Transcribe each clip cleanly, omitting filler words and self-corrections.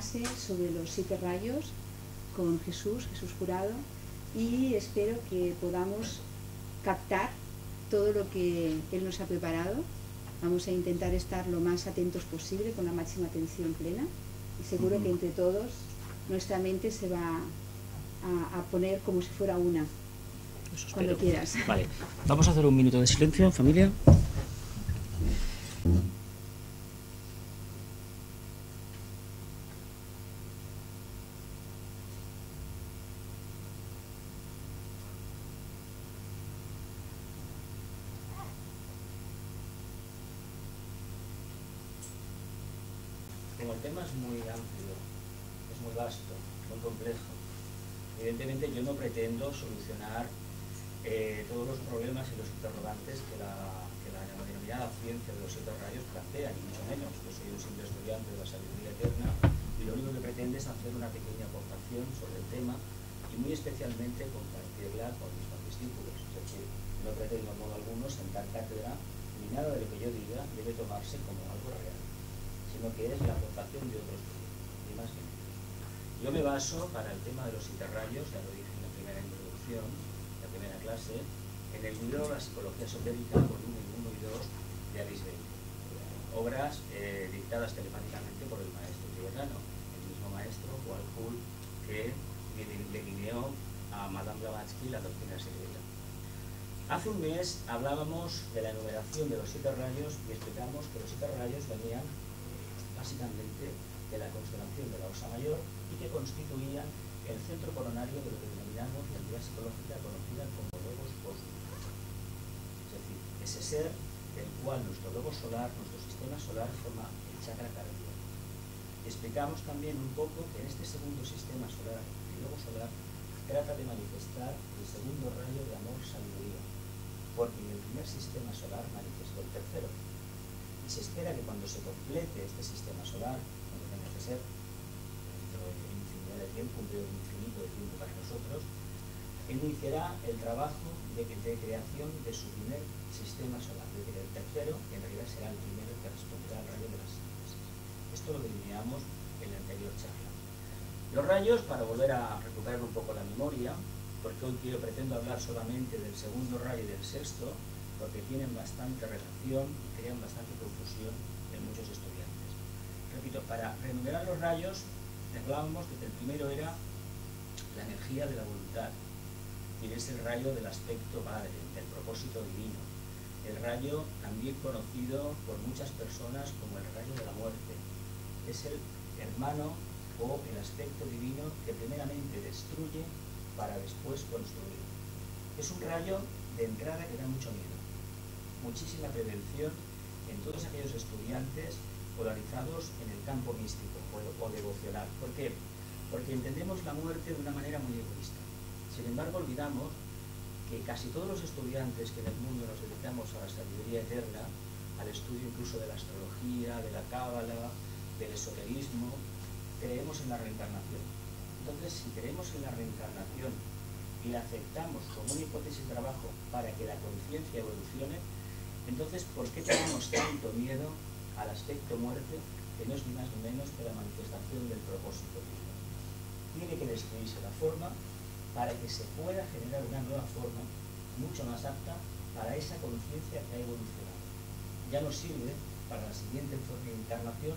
clase sobre los 7 rayos con Jesús Jurado, y espero que podamos captar todo lo que Él nos ha preparado. Vamos a intentar estar lo más atentos posible, con la máxima atención plena, y seguro que entre todos nuestra mente se va a poner como si fuera una. Cuando quieras. Vale, vamos a hacer un minuto de silencio, familia. Como el tema es muy amplio, es muy vasto, muy complejo, evidentemente yo no pretendo solucionar todos los problemas y los interrogantes que la denominada ciencia de los 7 rayos plantea, ni mucho menos. Yo soy un simple estudiante de la sabiduría eterna y lo único que pretende es hacer una pequeña aportación sobre el tema y muy especialmente compartirla con mis discípulos. Es decir, no pretendo en modo alguno sentar cátedra, ni nada de lo que yo diga debe tomarse como algo real, sino que es la aportación de otros ni más ni menos. Yo me baso para el tema de los 7 rayos, ya lo dije en la primera introducción, la primera clase, en el libro La psicología esotérica, volumen 1 y 2 de Alice Bailey. Obras dictadas telepáticamente por el maestro tibetano, el mismo maestro, Wal Hu, que delineó a Madame Blavatsky la doctrina secreta. Hace un mes hablábamos de la enumeración de los 7 rayos y explicamos que los 7 rayos venían básicamente de la constelación de la Osa Mayor y que constituían el centro coronario de lo que denominamos la entidad psicológica conocida como logos cósmico. Es decir, ese ser del cual nuestro logo solar, nuestro sistema solar, forma el chakra cardíaco. Explicamos también un poco que en este segundo sistema solar, el logo solar, trata de manifestar el segundo rayo de amor sabiduría, porque en el primer sistema solar manifestó el tercero. Y se espera que cuando se complete este sistema solar, cuando tenga que ser, dentro de infinidad de tiempo, un periodo infinito de tiempo para nosotros, iniciará el trabajo de creación de su primer sistema solar, es decir, el tercero, que en realidad será el primero que responderá al rayo de las síntesis. Esto lo delineamos en la anterior charla. Los rayos, para volver a recuperar un poco la memoria, porque hoy pretendo hablar solamente del segundo rayo y del sexto, porque tienen bastante relación y crean bastante confusión en muchos estudiantes. Repito, para renumerar los rayos, hablábamos de que el primero era la energía de la voluntad, y es el rayo del aspecto padre, del propósito divino. El rayo, también conocido por muchas personas como el rayo de la muerte, es el hermano o el aspecto divino que primeramente destruye para después construir. Es un rayo de entrada que da mucho miedo, muchísima prevención en todos aquellos estudiantes polarizados en el campo místico o devocional. ¿Por qué? Porque entendemos la muerte de una manera muy egoísta. Sin embargo, olvidamos que casi todos los estudiantes que en el mundo nos dedicamos a la sabiduría eterna, al estudio incluso de la astrología, de la cábala, del esoterismo, creemos en la reencarnación. Entonces, si creemos en la reencarnación y la aceptamos como una hipótesis de trabajo para que la conciencia evolucione, entonces, ¿por qué tenemos tanto miedo al aspecto muerte, que no es ni más ni menos que la manifestación del propósito divino? Tiene que destruirse la forma para que se pueda generar una nueva forma mucho más apta para esa conciencia que ha evolucionado. Ya nos sirve para la siguiente encarnación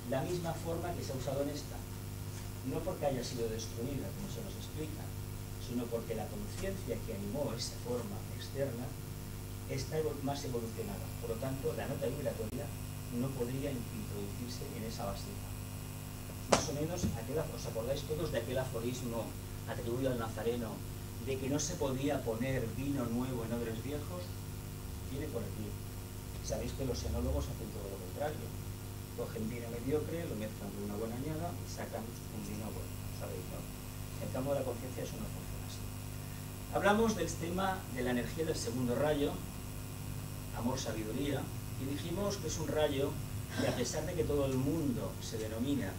la misma forma que se ha usado en esta, no porque haya sido destruida, como se nos explica, sino porque la conciencia que animó esa forma externa está más evolucionada. Por lo tanto, la nota vibratoria no podría introducirse en esa vasija. Más o menos, ¿os acordáis todos de aquel aforismo atribuido al Nazareno de que no se podía poner vino nuevo en odres viejos? Viene por aquí. Sabéis que los enólogos hacen todo lo contrario. Cogen vino mediocre, lo mezclan con una buena añada y sacan un vino bueno. ¿Sabéis, no? En el campo de la conciencia eso no funciona así. Hablamos del tema de la energía del segundo rayo, amor-sabiduría, y dijimos que es un rayo que, a pesar de que todo el mundo se denomina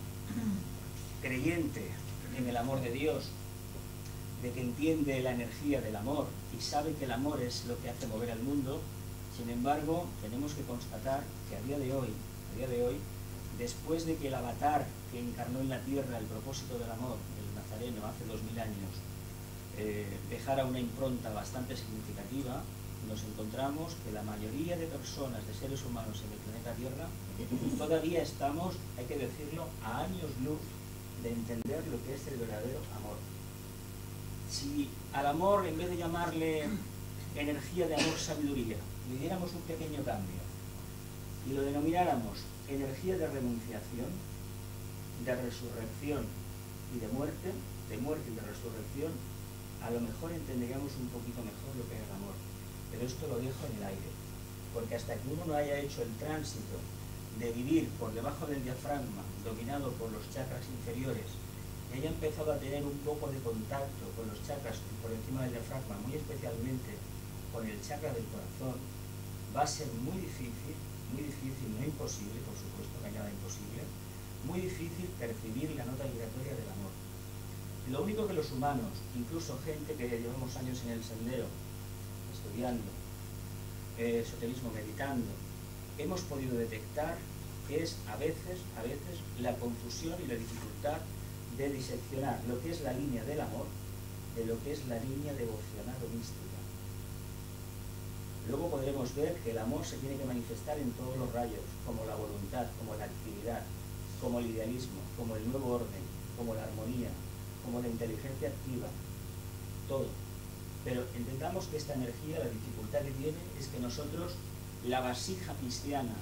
creyente en el amor de Dios, de que entiende la energía del amor y sabe que el amor es lo que hace mover al mundo, sin embargo, tenemos que constatar que a día de hoy, después de que el avatar que encarnó en la tierra el propósito del amor, el Nazareno, hace 2000 años, dejara una impronta bastante significativa, nos encontramos que la mayoría de personas, de seres humanos en el planeta Tierra, todavía estamos, hay que decirlo, a años luz de entender lo que es el verdadero amor. Si al amor, en vez de llamarle energía de amor, sabiduría, le diéramos un pequeño cambio y lo denomináramos energía de renunciación, de resurrección y de muerte y de resurrección, a lo mejor entenderíamos un poquito mejor lo que es el amor. Pero esto lo dejo en el aire, porque hasta que uno no haya hecho el tránsito de vivir por debajo del diafragma, dominado por los chakras inferiores, y haya empezado a tener un poco de contacto con los chakras por encima del diafragma, muy especialmente con el chakra del corazón, va a ser muy difícil, no imposible, por supuesto, que nada imposible, muy difícil percibir la nota vibratoria del amor. Lo único que los humanos, incluso gente que llevamos años en el sendero, estudiando, esoterismo, meditando, hemos podido detectar es a veces la confusión y la dificultad de diseccionar lo que es la línea del amor de lo que es la línea devocional o mística. Luego podremos ver que el amor se tiene que manifestar en todos los rayos, como la voluntad, como la actividad, como el idealismo, como el nuevo orden, como la armonía, como la inteligencia activa, todo. Pero entendamos que esta energía, la dificultad que tiene es que nosotros, la vasija cristiana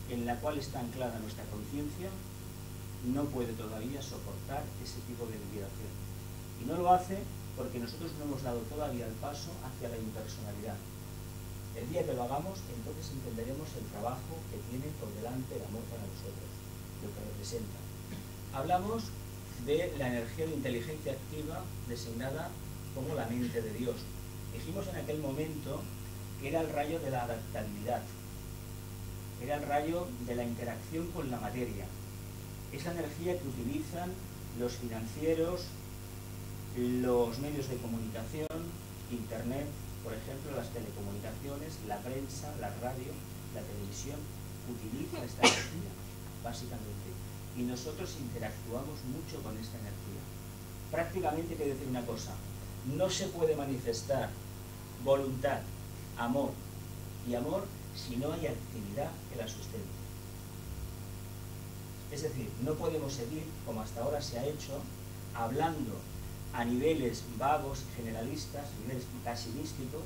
en la cual está anclada nuestra conciencia, no puede todavía soportar ese tipo de vibración. Y no lo hace porque nosotros no hemos dado todavía el paso hacia la impersonalidad. El día que lo hagamos, entonces entenderemos el trabajo que tiene por delante el amor para nosotros, lo que representa. Hablamos de la energía de inteligencia activa designada como la mente de Dios. Dijimos en aquel momento que era el rayo de la adaptabilidad, era el rayo de la interacción con la materia. Es la energía que utilizan los financieros, los medios de comunicación, Internet, por ejemplo, las telecomunicaciones, la prensa, la radio, la televisión, utilizan esta energía, básicamente. Y nosotros interactuamos mucho con esta energía. Prácticamente hay que decir una cosa, no se puede manifestar voluntad, amor y amor si no hay actividad que la sustente. Es decir, no podemos seguir, como hasta ahora se ha hecho, hablando a niveles vagos, generalistas, niveles casi místicos,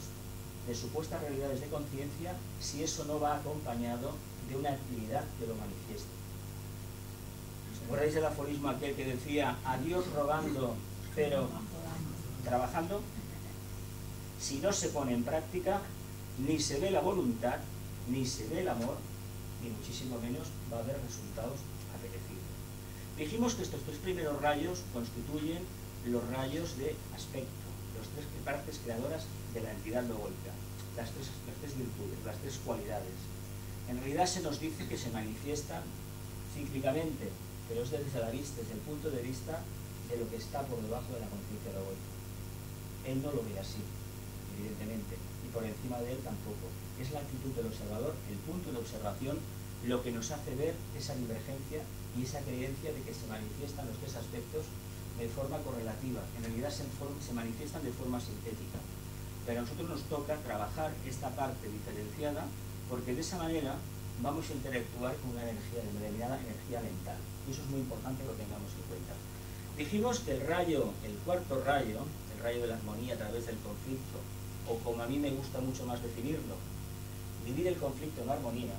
de supuestas realidades de conciencia, si eso no va acompañado de una actividad que lo manifieste. ¿Os acordáis del aforismo aquel que decía, a Dios rogando, pero trabajando? Si no se pone en práctica, ni se ve la voluntad, ni se ve el amor, ni muchísimo menos va a haber resultados apetecibles. Dijimos que estos tres primeros rayos constituyen los rayos de aspecto, las tres partes creadoras de la entidad logóica, las tres virtudes, las tres cualidades. En realidad se nos dice que se manifiestan cíclicamente, pero es desde el punto de vista de lo que está por debajo de la conciencia logóica. Él no lo ve así, evidentemente, y por encima de él tampoco. Es la actitud del observador, el punto de observación, lo que nos hace ver esa divergencia y esa creencia de que se manifiestan los tres aspectos de forma correlativa. En realidad se manifiestan de forma sintética. Pero a nosotros nos toca trabajar esta parte diferenciada porque de esa manera vamos a interactuar con una energía denominada energía mental. Y eso es muy importante que lo tengamos en cuenta. Dijimos que el rayo, el cuarto rayo, el rayo de la armonía a través del conflicto, o como a mí me gusta mucho más definirlo, vivir el conflicto en armonía,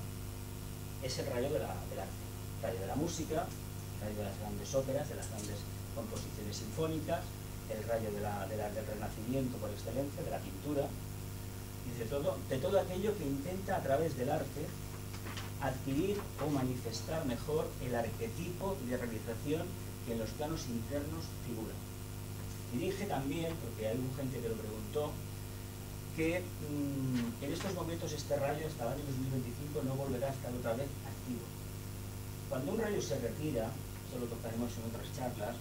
es el rayo del arte, el rayo de la música, el rayo de las grandes óperas, de las grandes composiciones sinfónicas, el rayo del renacimiento por excelencia, de la pintura, y de todo aquello que intenta a través del arte adquirir o manifestar mejor el arquetipo de realización que en los planos internos figura. Y dije también, porque hay gente que lo preguntó, que en estos momentos este rayo hasta el año 2025 no volverá a estar otra vez activo. Cuando un rayo se retira, esto lo tocaremos en otras charlas,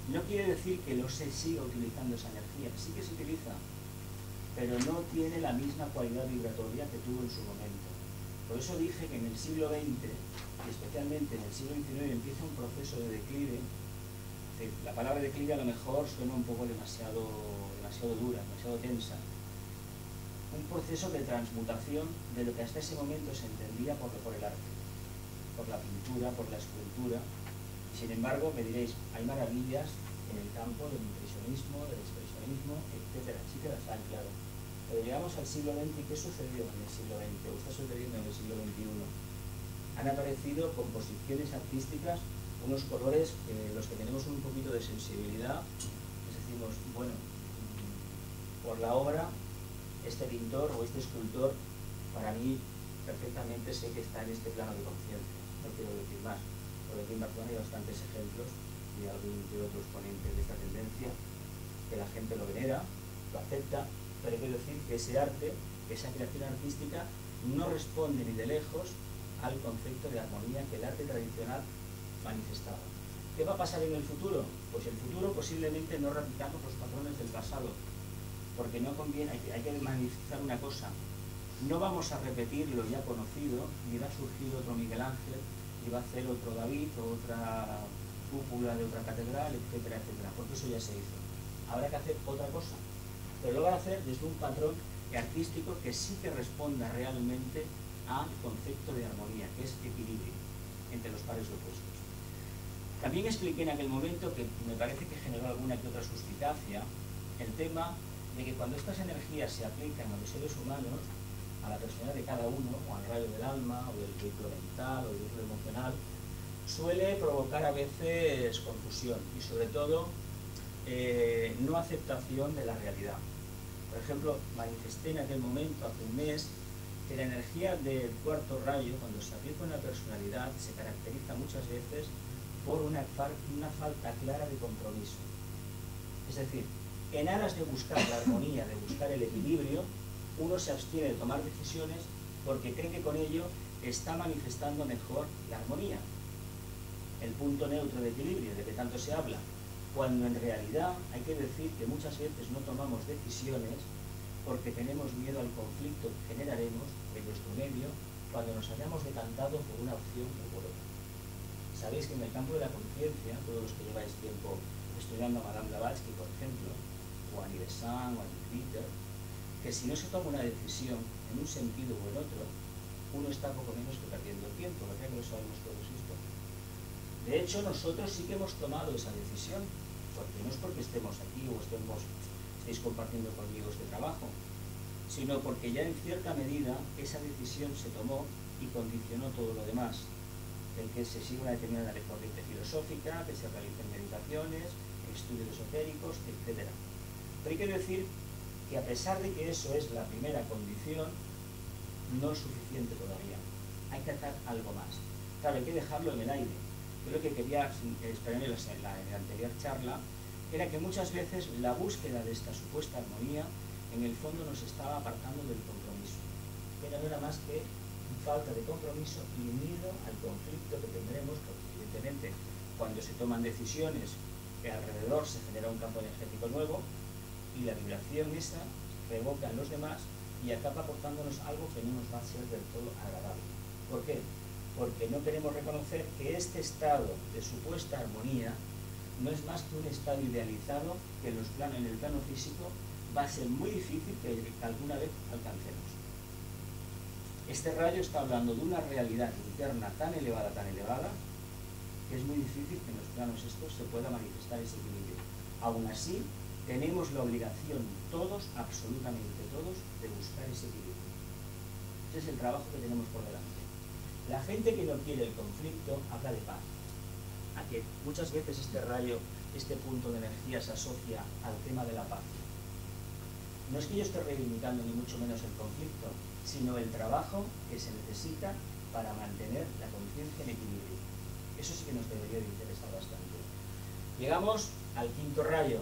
no quiere decir que no se siga utilizando esa energía, sí que se utiliza, pero no tiene la misma cualidad vibratoria que tuvo en su momento. Por eso dije que en el siglo XX, y especialmente en el siglo XIX, empieza un proceso de declive. La palabra declive a lo mejor suena un poco demasiado dura, demasiado tensa. Un proceso de transmutación de lo que hasta ese momento se entendía por el arte, por la pintura, por la escultura. Sin embargo, me diréis, hay maravillas en el campo del impresionismo, del expresionismo, etc. Sí que las hay, claro. Pero llegamos al siglo XX, ¿y qué sucedió en el siglo XX? ¿O está sucediendo en el siglo XXI? Han aparecido composiciones artísticas, unos colores que los que tenemos un poquito de sensibilidad, les decimos, bueno, por la obra, este pintor o este escultor, para mí, perfectamente sé que está en este plano de conciencia. No quiero decir más, porque aquí en Barcelona hay bastantes ejemplos y algún de otros ponentes de esta tendencia, que la gente lo venera, lo acepta, pero quiero decir que ese arte, esa creación artística, no responde ni de lejos al concepto de armonía que el arte tradicional manifestaba. ¿Qué va a pasar en el futuro? Pues el futuro posiblemente no repitamos los patrones del pasado, porque no conviene, hay que manifestar una cosa, no vamos a repetir lo ya conocido, ni va a surgir otro Miguel Ángel, ni va a hacer otro David, o otra cúpula de otra catedral, etcétera, etcétera, porque eso ya se hizo. Habrá que hacer otra cosa, pero lo van a hacer desde un patrón artístico que sí que responda realmente al concepto de armonía, que es equilibrio entre los pares opuestos. También expliqué en aquel momento, que me parece que generó alguna que otra suspicacia, el tema de que cuando estas energías se aplican a los seres humanos, a la personalidad de cada uno, o al rayo del alma, o del vehículo mental, o del vehículo emocional, suele provocar a veces confusión y sobre todo no aceptación de la realidad. Por ejemplo, manifesté en aquel momento, hace un mes, que la energía del cuarto rayo, cuando se aplica a una personalidad, se caracteriza muchas veces por una falta clara de compromiso. Es decir, en aras de buscar la armonía, de buscar el equilibrio, uno se abstiene de tomar decisiones porque cree que con ello está manifestando mejor la armonía, el punto neutro de equilibrio de que tanto se habla, cuando en realidad hay que decir que muchas veces no tomamos decisiones porque tenemos miedo al conflicto que generaremos en nuestro medio cuando nos hayamos decantado por una opción o por otra. Sabéis que en el campo de la conciencia, todos los que lleváis tiempo estudiando a Madame Blavatsky, por ejemplo, o a Annie Besant, o a Annie Peter, que si no se toma una decisión en un sentido o en otro, uno está poco menos que perdiendo el tiempo, ¿verdad que lo sabemos todos esto? De hecho, nosotros sí que hemos tomado esa decisión, porque no es porque estemos aquí o estéis compartiendo conmigo este trabajo, sino porque ya en cierta medida esa decisión se tomó y condicionó todo lo demás. El que se siga una determinada corriente filosófica, que se realicen meditaciones, estudios esotéricos, etc. Pero hay que decir que a pesar de que eso es la primera condición, no es suficiente todavía. Hay que hacer algo más. Claro, hay que dejarlo en el aire. Yo lo que quería exponer en la anterior charla era que muchas veces la búsqueda de esta supuesta armonía en el fondo nos estaba apartando del compromiso. Que no era más que falta de compromiso y unido al conflicto que tendremos, porque evidentemente cuando se toman decisiones que alrededor se genera un campo energético nuevo y la vibración esa revoca en los demás y acaba aportándonos algo que no nos va a ser del todo agradable. ¿Por qué? Porque no queremos reconocer que este estado de supuesta armonía no es más que un estado idealizado que en el plano físico va a ser muy difícil que alguna vez alcancemos. Este rayo está hablando de una realidad interna tan elevada, que es muy difícil que en los planos estos se pueda manifestar ese equilibrio. Aún así, tenemos la obligación, todos, absolutamente todos, de buscar ese equilibrio. Ese es el trabajo que tenemos por delante. La gente que no quiere el conflicto habla de paz. A que muchas veces este rayo, este punto de energía se asocia al tema de la paz. No es que yo esté reivindicando ni mucho menos el conflicto, sino el trabajo que se necesita para mantener la conciencia en equilibrio. Eso sí que nos debería de interesar bastante. Llegamos al quinto rayo,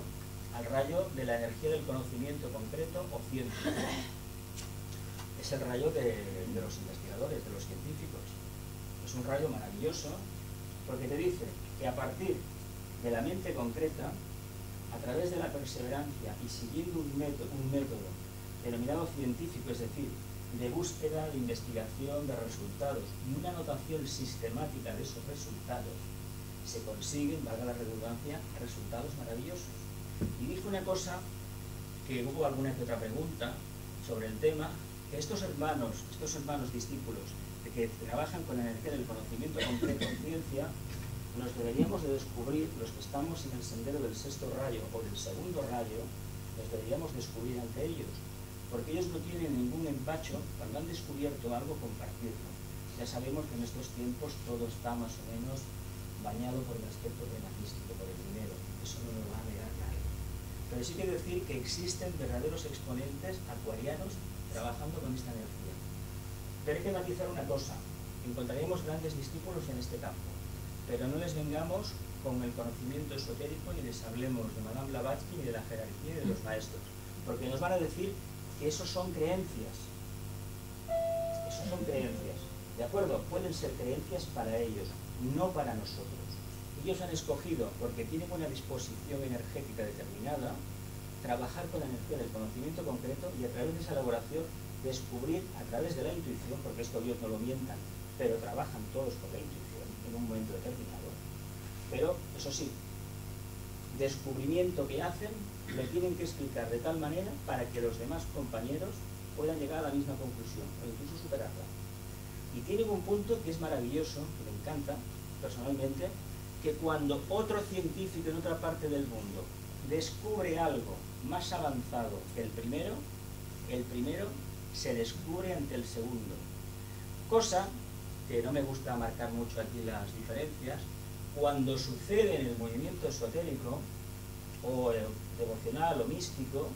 al rayo de la energía del conocimiento concreto o científico. Es el rayo de los investigadores, de los científicos. Es un rayo maravilloso porque te dice que a partir de la mente concreta, a través de la perseverancia y siguiendo un método denominado científico, es decir, de búsqueda, de investigación, de resultados y una anotación sistemática de esos resultados, se consiguen, valga la redundancia, resultados maravillosos. Y dijo una cosa, que hubo alguna que otra pregunta sobre el tema, que estos hermanos discípulos que trabajan con la energía del conocimiento concreto en ciencia, nos deberíamos de descubrir, los que estamos en el sendero del sexto rayo o del segundo rayo, nos deberíamos descubrir ante ellos, porque ellos no tienen ningún empacho cuando han descubierto algo compartirlo. Ya sabemos que en estos tiempos todo está más o menos bañado por el aspecto renatístico, por el dinero, eso no lo va a negar nadie. Pero sí que decir que existen verdaderos exponentes acuarianos trabajando con esta energía. Pero hay que matizar una cosa, encontraremos grandes discípulos en este campo, pero no les vengamos con el conocimiento esotérico ni les hablemos de Madame Blavatsky ni de la jerarquía ni de los maestros, porque nos van a decir que esos son creencias. Esos son creencias, ¿de acuerdo? Pueden ser creencias para ellos, no para nosotros. Ellos han escogido, porque tienen una disposición energética determinada, trabajar con la energía del conocimiento concreto y a través de esa elaboración descubrir a través de la intuición, porque esto Dios no lo mientan, pero trabajan todos con la intuición en un momento determinado. Pero, eso sí, descubrimiento que hacen, lo tienen que explicar de tal manera para que los demás compañeros puedan llegar a la misma conclusión, o incluso superarla. Y tienen un punto que es maravilloso, que me encanta personalmente, que cuando otro científico en otra parte del mundo descubre algo más avanzado que el primero se descubre ante el segundo. Cosa que no me gusta marcar mucho aquí las diferencias, cuando sucede en el movimiento esotérico o devocional o místico,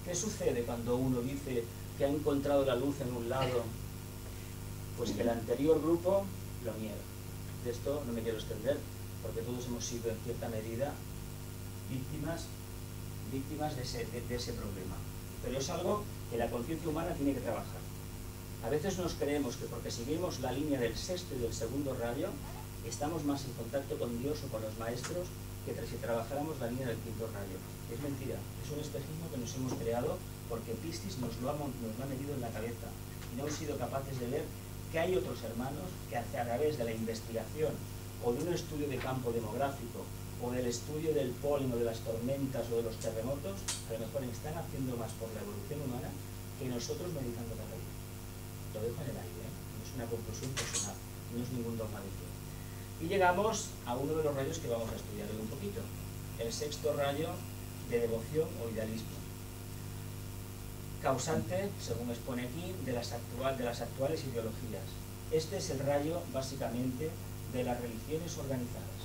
¿qué sucede cuando uno dice que ha encontrado la luz en un lado? Pues que el anterior grupo lo niega. De esto no me quiero extender, porque todos hemos sido en cierta medida víctimas de ese problema. Pero es algo que la conciencia humana tiene que trabajar. A veces nos creemos que porque seguimos la línea del sexto y del segundo rayo, estamos más en contacto con Dios o con los maestros que si trabajáramos la línea del quinto rayo. Es mentira, es un espejismo que nos hemos creado porque Piscis nos lo ha metido en la cabeza y no hemos sido capaces de ver que hay otros hermanos que a través de la investigación o de un estudio de campo demográfico o del estudio del polen o de las tormentas o de los terremotos, a lo mejor están haciendo más por la evolución humana que nosotros meditando cada día. Lo dejo en el aire, no es una conclusión personal, no es ningún dogma de fe. Y llegamos a uno de los rayos que vamos a estudiar hoy un poquito, el sexto rayo de devoción o idealismo. Causante, según expone aquí, de las actuales ideologías. Este es el rayo, básicamente, de las religiones organizadas.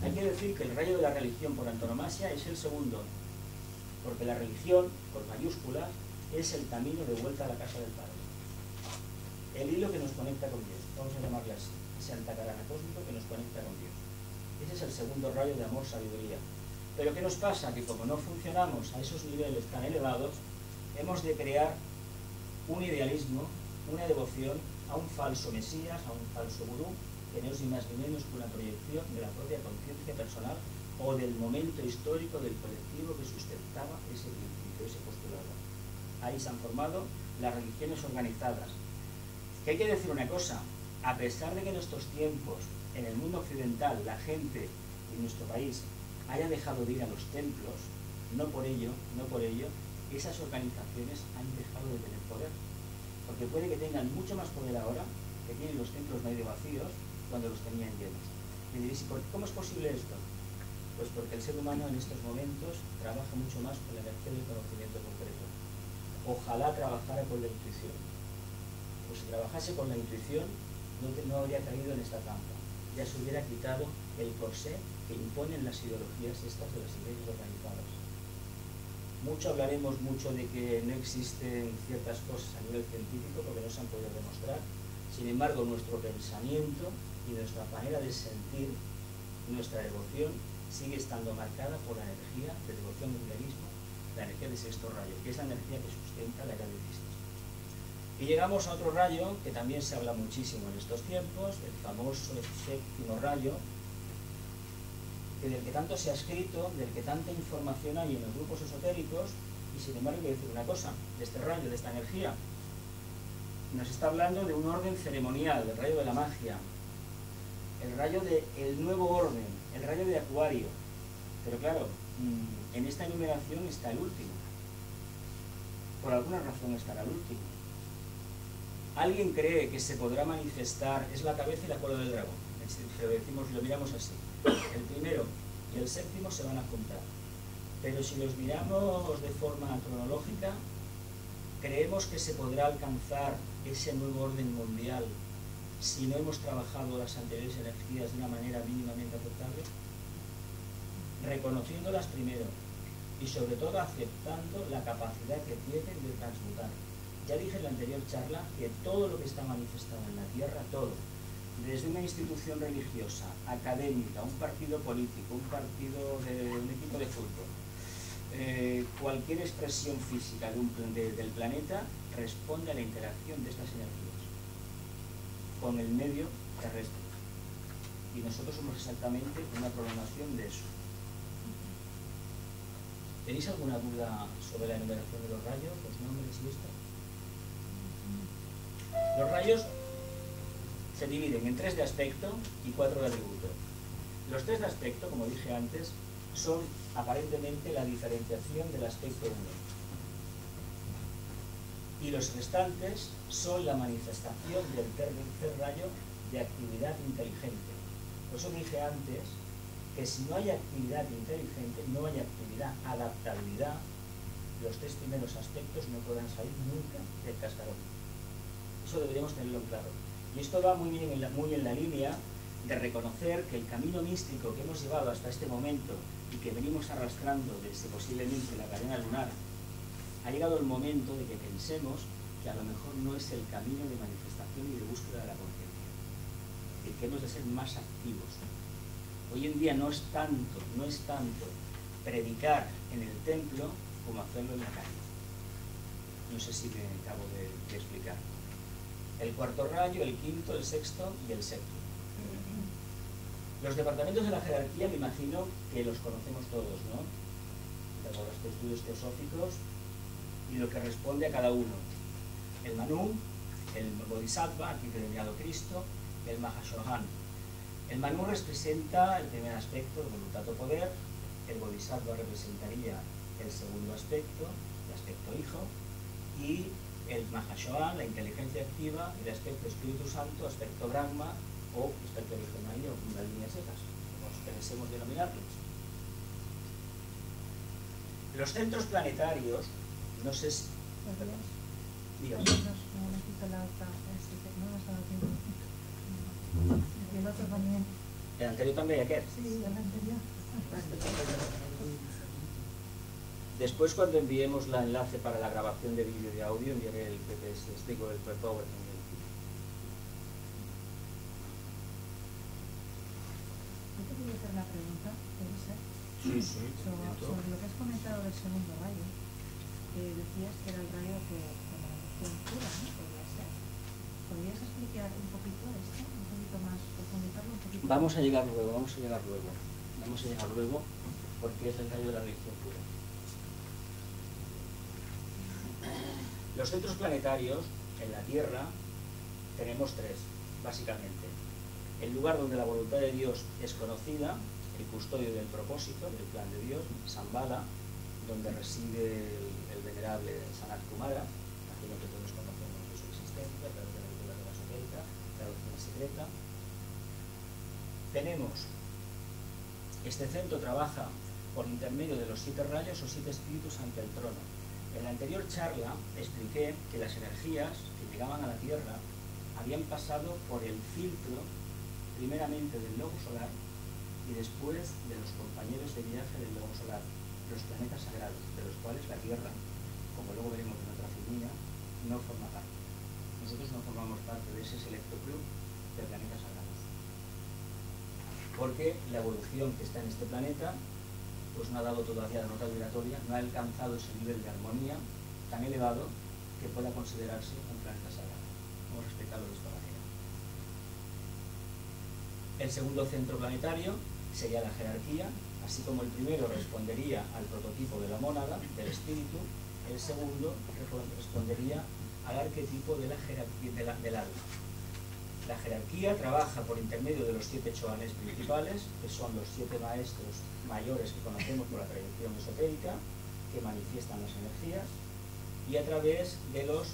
Hay que decir que el rayo de la religión por antonomasia es el segundo, porque la religión, con mayúsculas, es el camino de vuelta a la casa del Padre. El hilo que nos conecta con Dios, vamos a llamarle así, ese altacarana cósmico que nos conecta con Dios. Ese es el segundo rayo de amor, sabiduría. Pero ¿qué nos pasa? Que como no funcionamos a esos niveles tan elevados, hemos de crear un idealismo, una devoción a un falso mesías, a un falso gurú, que no es ni más ni menos que una proyección de la propia conciencia personal o del momento histórico del colectivo que sustentaba ese principio, ese postulado. Ahí se han formado las religiones organizadas. Que hay que decir una cosa, a pesar de que en estos tiempos, en el mundo occidental, la gente en nuestro país haya dejado de ir a los templos, no por ello, esas organizaciones han dejado de tener poder. Porque puede que tengan mucho más poder ahora, que tienen los templos medio vacíos, cuando los tenían llenos. Me diréis, ¿cómo es posible esto? Pues porque el ser humano en estos momentos trabaja mucho más con la energía del conocimiento concreto. Ojalá trabajara con la intuición. Pues si trabajase con la intuición, no habría caído en esta trampa. Ya se hubiera quitado el corsé que imponen las ideologías estas de las iglesias organizadas. Hablaremos mucho de que no existen ciertas cosas a nivel científico porque no se han podido demostrar. Sin embargo, nuestro pensamiento y nuestra manera de sentir nuestra devoción sigue estando marcada por la energía de devoción del idealismo, la energía del sexto rayo, que es la energía que sustenta la era de Cristo. Y llegamos a otro rayo que también se habla muchísimo en estos tiempos, el famoso séptimo rayo, del que tanto se ha escrito, del que tanta información hay en los grupos esotéricos, y sin embargo hay que decir una cosa, de este rayo, de esta energía, nos está hablando de un orden ceremonial, el rayo de la magia, el rayo del nuevo orden, el rayo de Acuario. Pero claro, en esta enumeración está el último. Por alguna razón estará el último. ¿Alguien cree que se podrá manifestar? Es la cabeza y la cola del dragón. Si lo miramos así. El primero y el séptimo se van a juntar. Pero si los miramos de forma cronológica, ¿creemos que se podrá alcanzar ese nuevo orden mundial si no hemos trabajado las anteriores energías de una manera mínimamente aceptable? Reconociéndolas primero y sobre todo aceptando la capacidad que tienen de transmutar. Ya dije en la anterior charla que todo lo que está manifestado en la Tierra, todo, desde una institución religiosa, académica, un partido político, un equipo de fútbol, cualquier expresión física del planeta responde a la interacción de estas energías con el medio terrestre. Y nosotros somos exactamente una prolongación de eso. ¿Tenéis alguna duda sobre la enumeración de los rayos, los nombres y esto? Los rayos se dividen en 3 de aspecto y 4 de atributo. Los 3 de aspecto, como dije antes, son aparentemente la diferenciación del aspecto 1. Y los restantes son la manifestación del tercer rayo de actividad inteligente. Por eso dije antes que si no hay actividad inteligente, no hay actividad, adaptabilidad, los 3 primeros aspectos no podrán salir nunca del cascarón. Eso deberíamos tenerlo claro. Y esto va muy en la línea de reconocer que el camino místico que hemos llevado hasta este momento y que venimos arrastrando desde posiblemente la cadena lunar, ha llegado el momento de que pensemos que a lo mejor no es el camino de manifestación y de búsqueda de la conciencia, y que hemos de ser más activos. Hoy en día no es tanto predicar en el templo como hacerlo en la calle. No sé si me acabo de explicar. El cuarto rayo, el quinto, el sexto y el séptimo. Los departamentos de la jerarquía me imagino que los conocemos todos, ¿no? De los estudios teosóficos y lo que responde a cada uno. El Manu, el Bodhisattva, aquí denominado Cristo, el Mahashohan. El Manu representa el primer aspecto, el voluntad o poder. El Bodhisattva representaría el segundo aspecto, el aspecto hijo. Y el Mahashohan, la inteligencia activa, el aspecto Espíritu Santo, aspecto Brahma o aspecto Virgen María o Kundalini secas, como pensemos denominarlos. Los centros planetarios, no sé si... Dígame. ¿El anterior también aquel? Sí, el anterior. Después, cuando enviemos el enlace para la grabación de vídeo y de audio, enviaré el PPS, digo el PowerPoint. Yo te quería hacer una pregunta, ¿puede ser? Sí. Sobre lo que has comentado del segundo rayo, que decías que era el rayo que la energía pura, ¿no? Podría ser. ¿Podrías explicar un poquito esto? Un poquito más, profundizarlo un poquito? Vamos a llegar luego, porque es el rayo de la religión pura. Los centros planetarios en la Tierra tenemos 3, básicamente. El lugar donde la voluntad de Dios es conocida, el custodio del propósito, del plan de Dios, Shambhala, donde reside el venerable Sanat Kumara, aquello que todos conocemos de su existencia, a través de la lectura de la secreta, traducción secreta. Tenemos, este centro trabaja por intermedio de los 7 rayos o 7 espíritus ante el trono. En la anterior charla expliqué que las energías que llegaban a la Tierra habían pasado por el filtro, primeramente del globo solar y después de los compañeros de viaje del globo solar, los planetas sagrados, de los cuales la Tierra, como luego veremos en otra figura, no forma parte. Nosotros no formamos parte de ese selecto club de planetas sagrados. Porque la evolución que está en este planeta pues no ha dado todavía la nota vibratoria, no ha alcanzado ese nivel de armonía tan elevado que pueda considerarse un planeta sagrado. Vamos a explicarlo de esta manera. El segundo centro planetario sería la jerarquía, así como el primero respondería al prototipo de la mónada, del espíritu, el segundo respondería al arquetipo de la jerarquía del alma. La jerarquía trabaja por intermedio de los 7 choanes principales, que son los 7 maestros mayores que conocemos por la tradición esotérica, que manifiestan las energías, y a través de los...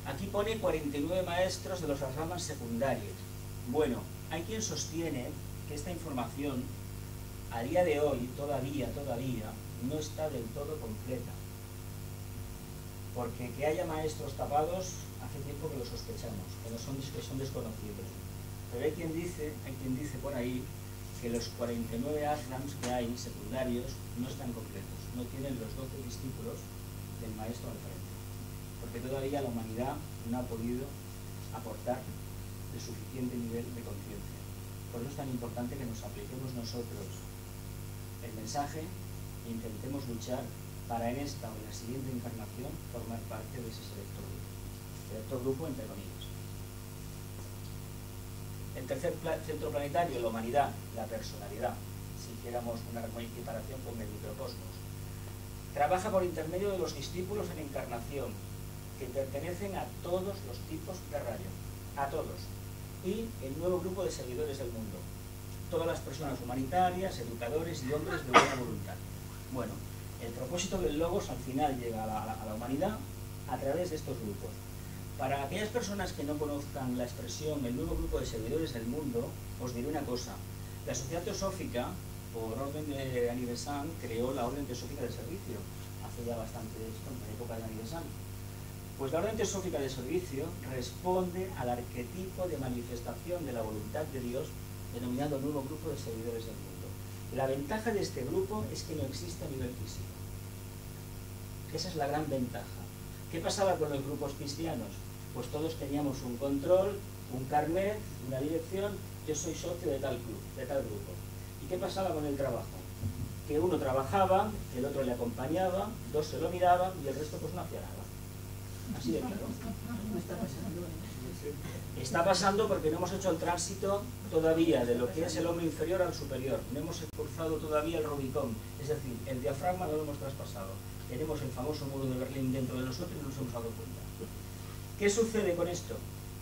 Aquí pone 49 maestros de los ramas secundarias. Bueno, hay quien sostiene que esta información a día de hoy todavía no está del todo completa, porque que haya maestros tapados hace tiempo que lo sospechamos, que son desconocidos, pero hay quien dice por ahí que los 49 ashrams que hay secundarios no están completos, no tienen los 12 discípulos del maestro al frente, porque todavía la humanidad no ha podido aportar el suficiente nivel de conciencia. Por eso es tan importante que nos apliquemos nosotros el mensaje e intentemos luchar para en esta o en la siguiente encarnación formar parte de ese selecto grupo entre comillas. El tercer centro planetario, la humanidad, la personalidad, si hiciéramos una equiparación con el microcosmos, trabaja por intermedio de los discípulos en encarnación, que pertenecen a todos los tipos de rayo, a todos, y el nuevo grupo de seguidores del mundo, todas las personas humanitarias, educadores y hombres de buena voluntad. Bueno, el propósito del Logos al final llega a la humanidad a través de estos grupos. Para aquellas personas que no conozcan la expresión el nuevo grupo de seguidores del mundo, os diré una cosa. La Sociedad Teosófica, por orden de Anibesan, creó la Orden Teosófica de Servicio, hace ya bastante esto, en la época de Anibesan. Pues la Orden Teosófica de Servicio responde al arquetipo de manifestación de la voluntad de Dios, denominado nuevo grupo de seguidores del mundo. La ventaja de este grupo es que no existe a nivel físico. Esa es la gran ventaja. ¿Qué pasaba con los grupos cristianos? Pues todos teníamos un control, un carnet, una dirección, yo soy socio de tal club, de tal grupo. ¿Y qué pasaba con el trabajo? Que uno trabajaba, el otro le acompañaba, dos se lo miraban y el resto pues no hacía nada. Así de claro. Está pasando porque no hemos hecho el tránsito todavía de lo que es el hombre inferior al superior. No hemos cruzado todavía el Rubicón, es decir, el diafragma no lo hemos traspasado. Tenemos el famoso muro de Berlín dentro de nosotros y no nos hemos dado cuenta. ¿Qué sucede con esto?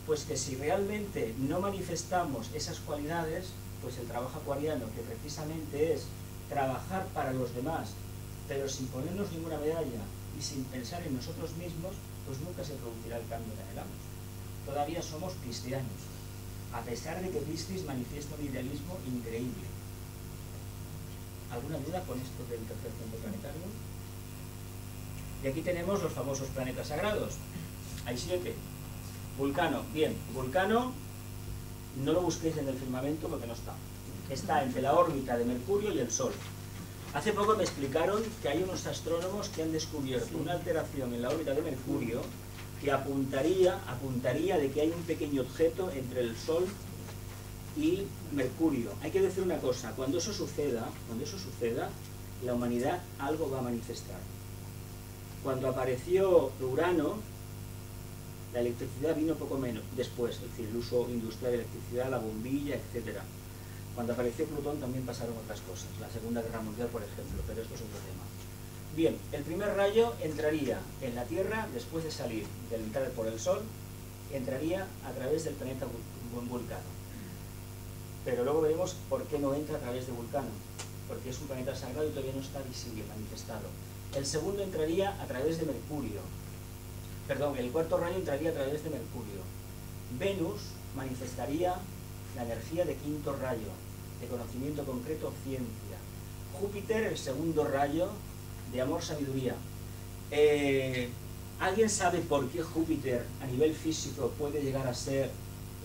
Pues que si realmente no manifestamos esas cualidades, pues el trabajo acuariano, que precisamente es trabajar para los demás, pero sin ponernos ninguna medalla y sin pensar en nosotros mismos, pues nunca se producirá el cambio que anhelamos. Todavía somos cristianos, a pesar de que Piscis manifiesta un idealismo increíble. ¿Alguna duda con esto del tercer centro planetario? Y aquí tenemos los famosos planetas sagrados. Hay 7. Vulcano, bien, Vulcano no lo busquéis en el firmamento porque no está. Está entre la órbita de Mercurio y el Sol. Hace poco me explicaron que hay unos astrónomos que han descubierto una alteración en la órbita de Mercurio que apuntaría de que hay un pequeño objeto entre el Sol y Mercurio. Hay que decir una cosa, cuando eso suceda, la humanidad algo va a manifestar. Cuando apareció Urano, la electricidad vino poco menos después, es decir, el uso industrial de electricidad, la bombilla, etc. Cuando apareció Plutón también pasaron otras cosas, la Segunda Guerra Mundial, por ejemplo, pero esto es otro tema. Bien, el primer rayo entraría en la Tierra después de salir del entrar por el Sol, entraría a través del planeta Vulcano. Pero luego veremos por qué no entra a través de Vulcano, porque es un planeta sagrado y todavía no está visible, manifestado. El segundo entraría a través de Mercurio. Perdón, el cuarto rayo entraría a través de Mercurio. Venus manifestaría la energía de quinto rayo, de conocimiento concreto, ciencia. Júpiter, el segundo rayo, de amor, sabiduría. ¿Alguien sabe por qué Júpiter a nivel físico puede llegar a ser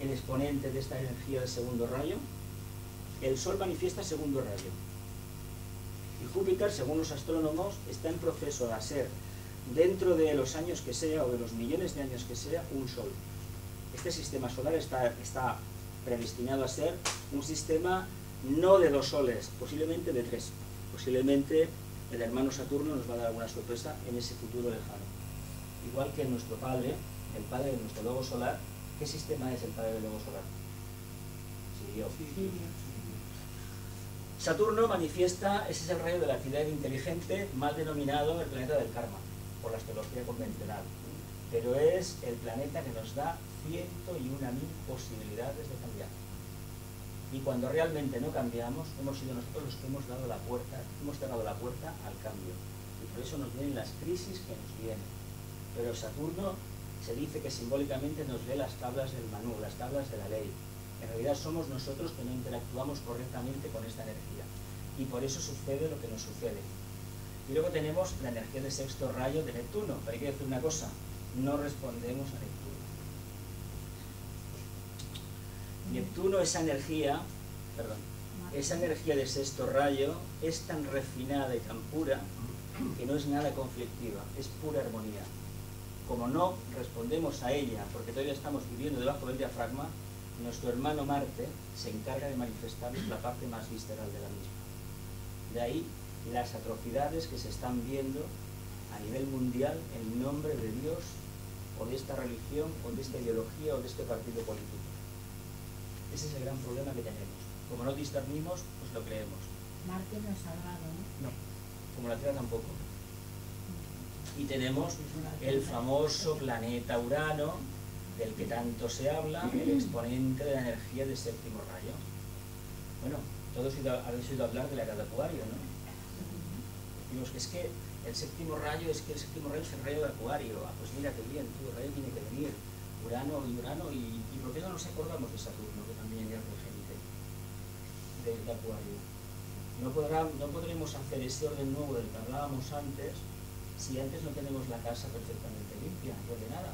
el exponente de esta energía del segundo rayo? El Sol manifiesta segundo rayo. Y Júpiter, según los astrónomos, está en proceso de ser, dentro de los años que sea o de los millones de años que sea, un Sol. Este sistema solar está predestinado a ser un sistema no de 2 soles, posiblemente de 3. Posiblemente el hermano Saturno nos va a dar alguna sorpresa en ese futuro lejano. Igual que nuestro Padre, el Padre de nuestro logo solar. ¿Qué sistema es el Padre del logo solar? Sirio. Saturno manifiesta, ese es el rayo de la actividad inteligente, mal denominado el planeta del karma, por la astrología convencional. pero es el planeta que nos da 101.000 posibilidades de cambiar. Y cuando realmente no cambiamos, hemos sido nosotros los que hemos cerrado la puerta al cambio. Y por eso nos vienen las crisis que nos vienen. Pero Saturno se dice que simbólicamente nos lee las tablas del Manú, las tablas de la ley. En realidad somos nosotros que no interactuamos correctamente con esta energía. Y por eso sucede lo que nos sucede. Y luego tenemos la energía de sexto rayo de Neptuno. Pero hay que decir una cosa, no respondemos a Neptuno. Neptuno, esa energía de sexto rayo es tan refinada y tan pura que no es nada conflictiva, es pura armonía. Como no respondemos a ella, porque todavía estamos viviendo debajo del diafragma, nuestro hermano Marte se encarga de manifestarnos la parte más visceral de la misma. De ahí las atrocidades que se están viendo a nivel mundial en nombre de Dios, o de esta religión, o de esta ideología, o de este partido político. Ese es el gran problema que tenemos. Como no discernimos, pues lo creemos. Marte no es sagrado, ¿no? No, como la Tierra tampoco. Y tenemos el famoso planeta Urano, del que tanto se habla, el exponente de la energía del séptimo rayo. Bueno, todos habéis oído hablar de la era de Acuario, ¿no? Decimos que es que el séptimo rayo es el rayo de Acuario. Ah, pues mira qué bien, el rayo tiene que venir. Urano, y ¿por qué no nos acordamos de Saturno, que también es regente de Acuario? No podremos hacer ese orden nuevo del que hablábamos antes si antes no tenemos la casa perfectamente limpia y ordenada.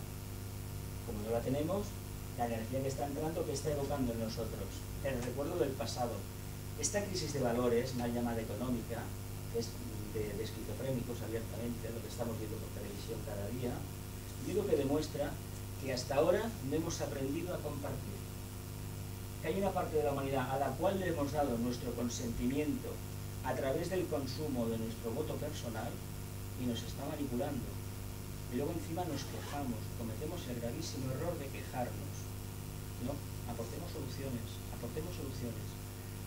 Como no la tenemos, la energía que está entrando, que está evocando en nosotros, el recuerdo del pasado. Esta crisis de valores, mal llamada económica, que es de esquizofrénicos abiertamente, lo que estamos viendo por televisión cada día, digo que demuestra que hasta ahora no hemos aprendido a compartir. Que hay una parte de la humanidad a la cual le hemos dado nuestro consentimiento a través del consumo de nuestro voto personal y nos está manipulando. Y luego encima nos quejamos, cometemos el gravísimo error de quejarnos. No, aportemos soluciones, aportemos soluciones.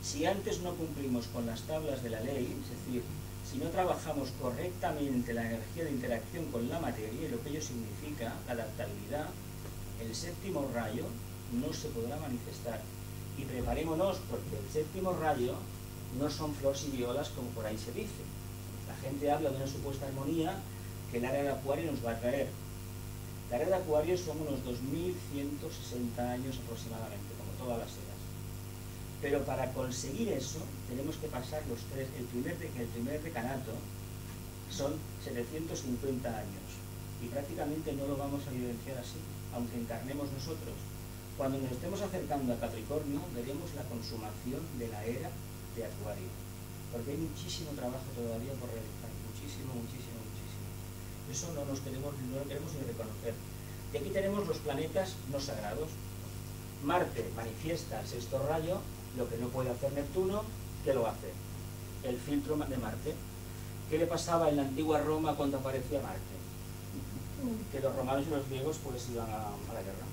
Si antes no cumplimos con las tablas de la ley, es decir, si no trabajamos correctamente la energía de interacción con la materia y lo que ello significa, la adaptabilidad, el séptimo rayo no se podrá manifestar. Y preparémonos, porque el séptimo rayo no son flores y violas como por ahí se dice. La gente habla de una supuesta armonía que el área de Acuario nos va a traer. La área de Acuario son unos 2160 años aproximadamente, como todas las eras. Pero para conseguir eso tenemos que pasar el primer decanato son 750 años y prácticamente no lo vamos a vivenciar así, aunque encarnemos nosotros. Cuando nos estemos acercando a Capricornio veremos la consumación de la era de Acuario, porque hay muchísimo trabajo todavía por realizar, muchísimo. Eso no lo queremos ni reconocer. Y aquí tenemos los planetas no sagrados. Marte manifiesta el sexto rayo, lo que no puede hacer Neptuno, ¿qué lo hace? El filtro de Marte. ¿Qué le pasaba en la antigua Roma cuando aparecía Marte? Que los romanos y los griegos pues iban a la guerra.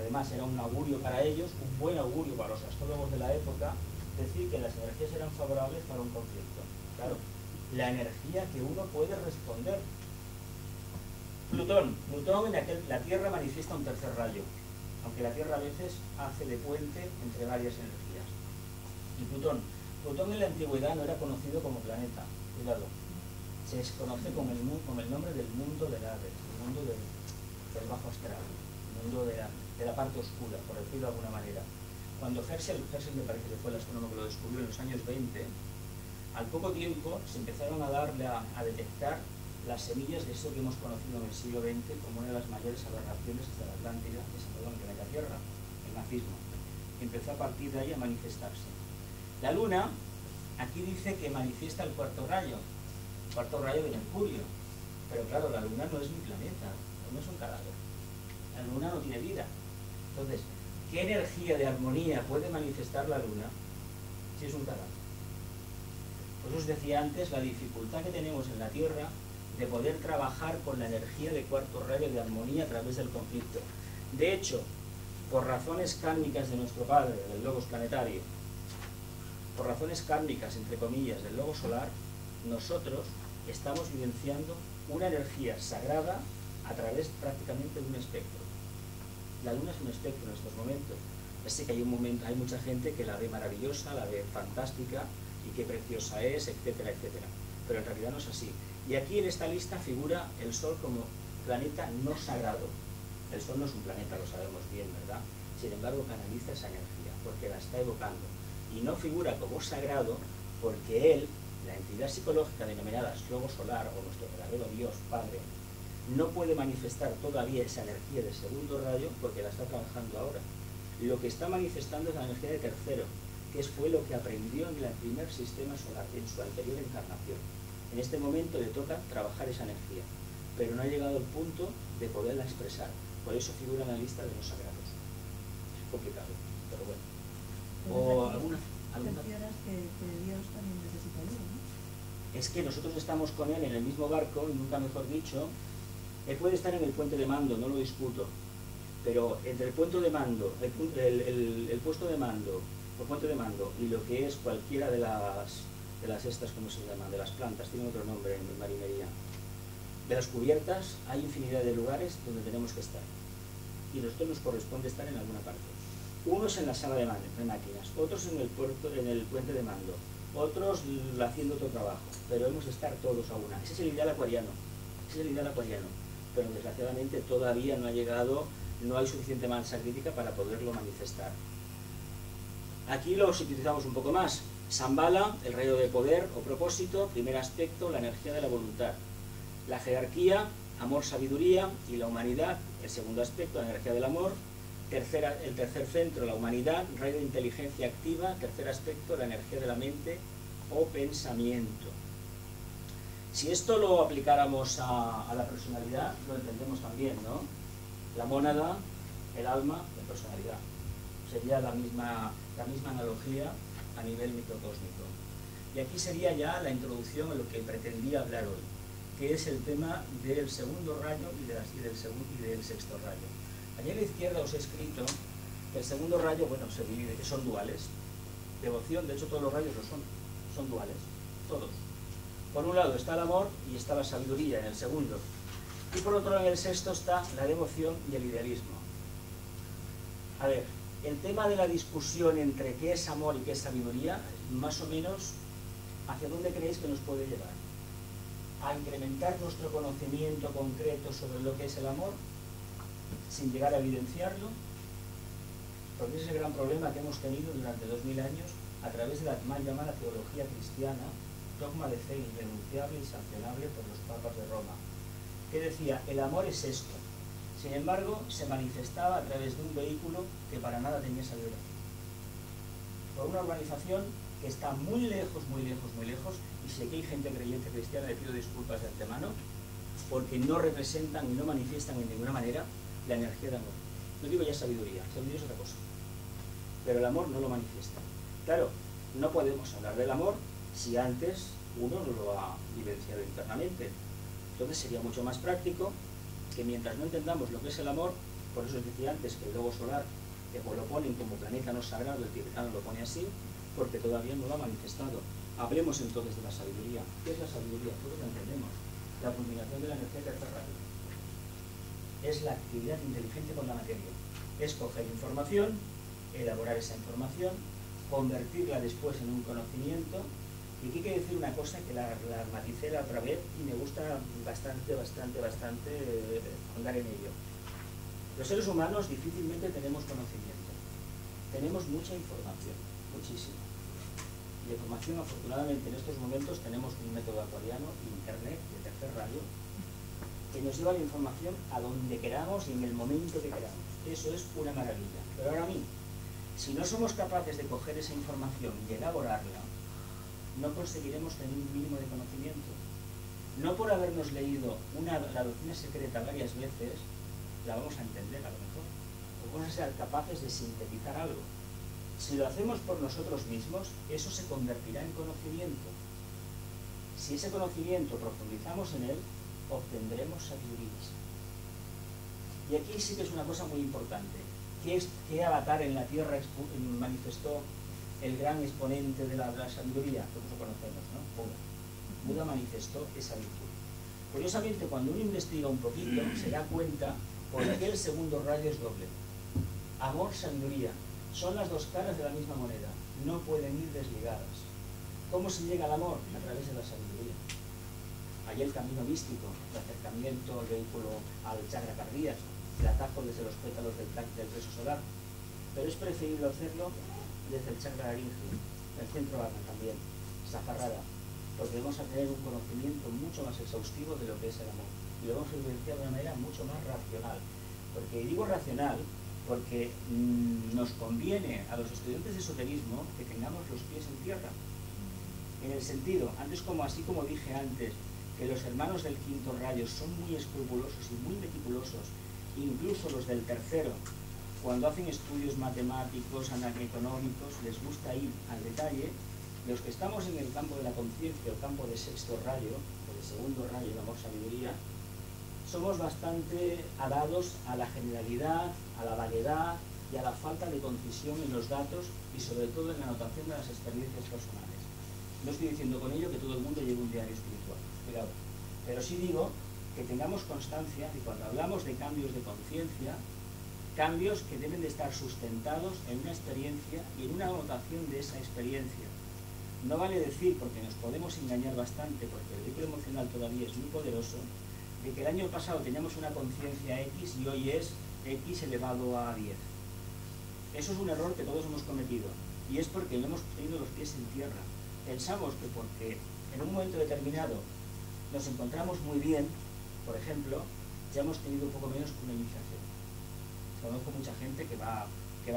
Además era un augurio para ellos, un buen augurio para los astrólogos de la época, decir que las energías eran favorables para un conflicto. Claro, la energía que uno puede responder. Plutón en la Tierra manifiesta un tercer rayo, aunque la Tierra a veces hace de puente entre varias energías. Y Plutón en la antigüedad no era conocido como planeta, cuidado, se conoce con el nombre del mundo del ave, el mundo del bajo astral, el mundo de la parte oscura, por decirlo de alguna manera. Cuando Herschel me parece que fue el astrónomo que lo descubrió en los años 20, al poco tiempo se empezaron a detectar las semillas de eso que hemos conocido en el siglo XX como una de las mayores aberraciones de la Atlántida que se movía en el planeta Tierra, el nazismo. Empezó a partir de ahí a manifestarse. La Luna, aquí dice que manifiesta el cuarto rayo de Mercurio, pero claro, la Luna no es mi planeta, la Luna es un cadáver, la Luna no tiene vida. Entonces, ¿qué energía de armonía puede manifestar la Luna si es un cadáver? Pues os decía antes la dificultad que tenemos en la Tierra de poder trabajar con la energía de cuarto rayo de armonía a través del conflicto. De hecho, por razones kármicas de nuestro Padre, del logos planetario, por razones kármicas, entre comillas, del logo solar, nosotros estamos vivenciando una energía sagrada a través prácticamente de un espectro. La luna es un espectro en estos momentos. Ya sé que hay mucha gente que la ve maravillosa, la ve fantástica y qué preciosa es, etcétera, etcétera. Pero en realidad no es así. Y aquí en esta lista figura el Sol como planeta no sagrado. El Sol no es un planeta, lo sabemos bien, ¿verdad? Sin embargo, canaliza esa energía porque la está evocando. Y no figura como sagrado porque él, la entidad psicológica denominada Logo Solar o nuestro verdadero Dios Padre, no puede manifestar todavía esa energía de segundo rayo porque la está trabajando ahora. Lo que está manifestando es la energía de tercero, que fue lo que aprendió en el primer sistema solar, en su anterior encarnación. En este momento le toca trabajar esa energía, pero no ha llegado al punto de poderla expresar. Por eso figura en la lista de los sagrados. Es complicado, pero bueno. O alguna... que Dios también necesita ayuda, ¿no? Es que nosotros estamos con él en el mismo barco, y nunca mejor dicho, él puede estar en el puente de mando, no lo discuto, pero entre el puente de mando, el puesto de mando, el puente de mando y lo que es cualquiera de las estas, ¿cómo se llaman? De las plantas, tienen otro nombre en marinería, de las cubiertas, hay infinidad de lugares donde tenemos que estar. Y a nosotros nos corresponde estar en alguna parte. Unos en la sala de máquinas, otros en el puente de mando, otros haciendo otro trabajo, pero hemos de estar todos a una. Ese es el ideal acuariano, pero desgraciadamente todavía no ha llegado, no hay suficiente masa crítica para poderlo manifestar. Aquí lo utilizamos un poco más. Shambhala, el rayo de poder o propósito, primer aspecto, la energía de la voluntad. La jerarquía, amor, sabiduría, y la humanidad, el segundo aspecto, la energía del amor. El tercer centro, la humanidad, rayo de inteligencia activa. Tercer aspecto, la energía de la mente o pensamiento. Si esto lo aplicáramos a la personalidad, lo entendemos también, ¿no? La mónada, el alma, la personalidad. Sería la misma analogía a nivel microcósmico. Y aquí sería ya la introducción a lo que pretendía hablar hoy, que es el tema del segundo rayo y del sexto rayo. Allí a la izquierda os he escrito que el segundo rayo, bueno, se divide, que son duales. Devoción, de hecho todos los rayos lo son duales, todos. Por un lado está el amor y está la sabiduría en el segundo. Y por otro lado en el sexto está la devoción y el idealismo. A ver, el tema de la discusión entre qué es amor y qué es sabiduría, más o menos, ¿hacia dónde creéis que nos puede llevar? ¿A incrementar nuestro conocimiento concreto sobre lo que es el amor, sin llegar a evidenciarlo? Porque ese es el gran problema que hemos tenido durante 2000 años a través de la mal llamada teología cristiana, dogma de fe irrenunciable y sancionable por los papas de Roma, que decía, el amor es esto. Sin embargo, se manifestaba a través de un vehículo que para nada tenía salida. Por una organización que está muy lejos, y si aquí hay gente creyente cristiana, le pido disculpas de antemano, porque no representan y no manifiestan en ninguna manera la energía del amor. No digo ya sabiduría es otra cosa, pero el amor no lo manifiesta. Claro, no podemos hablar del amor si antes uno no lo ha vivenciado internamente. Entonces sería mucho más práctico que mientras no entendamos lo que es el amor, por eso os decía antes que el logo solar, que lo ponen como planeta no sagrado, el tibetano lo pone así, porque todavía no lo ha manifestado. Hablemos entonces de la sabiduría. ¿Qué es la sabiduría? Todos lo entendemos. La culminación de la energía tercer rayo. Es la actividad inteligente con la materia. Es coger información, elaborar esa información, convertirla después en un conocimiento. Y aquí hay que decir una cosa que la maticé la otra vez y me gusta bastante andar en ello. Los seres humanos difícilmente tenemos conocimiento. Tenemos mucha información, muchísima. Y la información, afortunadamente, en estos momentos tenemos un método acuariano, internet, de tercer rayo, que nos lleva la información a donde queramos y en el momento que queramos. Eso es una maravilla. Pero ahora mismo, si no somos capaces de coger esa información y elaborarla, no conseguiremos tener un mínimo de conocimiento. No por habernos leído la doctrina secreta varias veces, la vamos a entender a lo mejor. O vamos a ser capaces de sintetizar algo. Si lo hacemos por nosotros mismos, eso se convertirá en conocimiento. Si ese conocimiento profundizamos en él, obtendremos sabiduría. Y aquí sí que es una cosa muy importante. ¿Qué avatar en la Tierra manifestó el gran exponente de la sabiduría? Todos lo conocemos, ¿no? Buda. Buda manifestó esa virtud. Curiosamente, cuando uno investiga un poquito, se da cuenta por qué el segundo rayo es doble. Amor, sabiduría, son las dos caras de la misma moneda, no pueden ir desligadas. ¿Cómo se llega al amor? A través de la sabiduría. Hay el camino místico, el acercamiento, el vehículo al chakra cardíaco, el atajo desde los pétalos del plexo solar, pero es preferible hacerlo desde el chakra laríngeo, el centro alma también, Saharara, porque vamos a tener un conocimiento mucho más exhaustivo de lo que es el amor, y lo vamos a vivenciar de una manera mucho más racional. Porque digo racional porque nos conviene a los estudiantes de esoterismo que tengamos los pies en tierra, en el sentido, así como dije antes, que los hermanos del quinto rayo son muy escrupulosos y muy meticulosos, incluso los del tercero, cuando hacen estudios matemáticos, económicos, les gusta ir al detalle. Los que estamos en el campo de la conciencia, el campo de sexto rayo, o de segundo rayo, el amor, sabiduría, somos bastante dados a la generalidad, a la vaguedad y a la falta de concisión en los datos y sobre todo en la anotación de las experiencias personales. No estoy diciendo con ello que todo el mundo lleve un diario espiritual, cuidado, pero sí digo que tengamos constancia de cuando hablamos de cambios de conciencia, cambios que deben de estar sustentados en una experiencia y en una anotación de esa experiencia. No vale decir, porque nos podemos engañar bastante, porque el vehículo emocional todavía es muy poderoso, de que el año pasado teníamos una conciencia X y hoy es X elevado a 10. Eso es un error que todos hemos cometido, y es porque no hemos tenido los pies en tierra. Pensamos que porque en un momento determinado nos encontramos muy bien, por ejemplo, ya hemos tenido un poco menos que una iniciación. Conozco mucha gente que va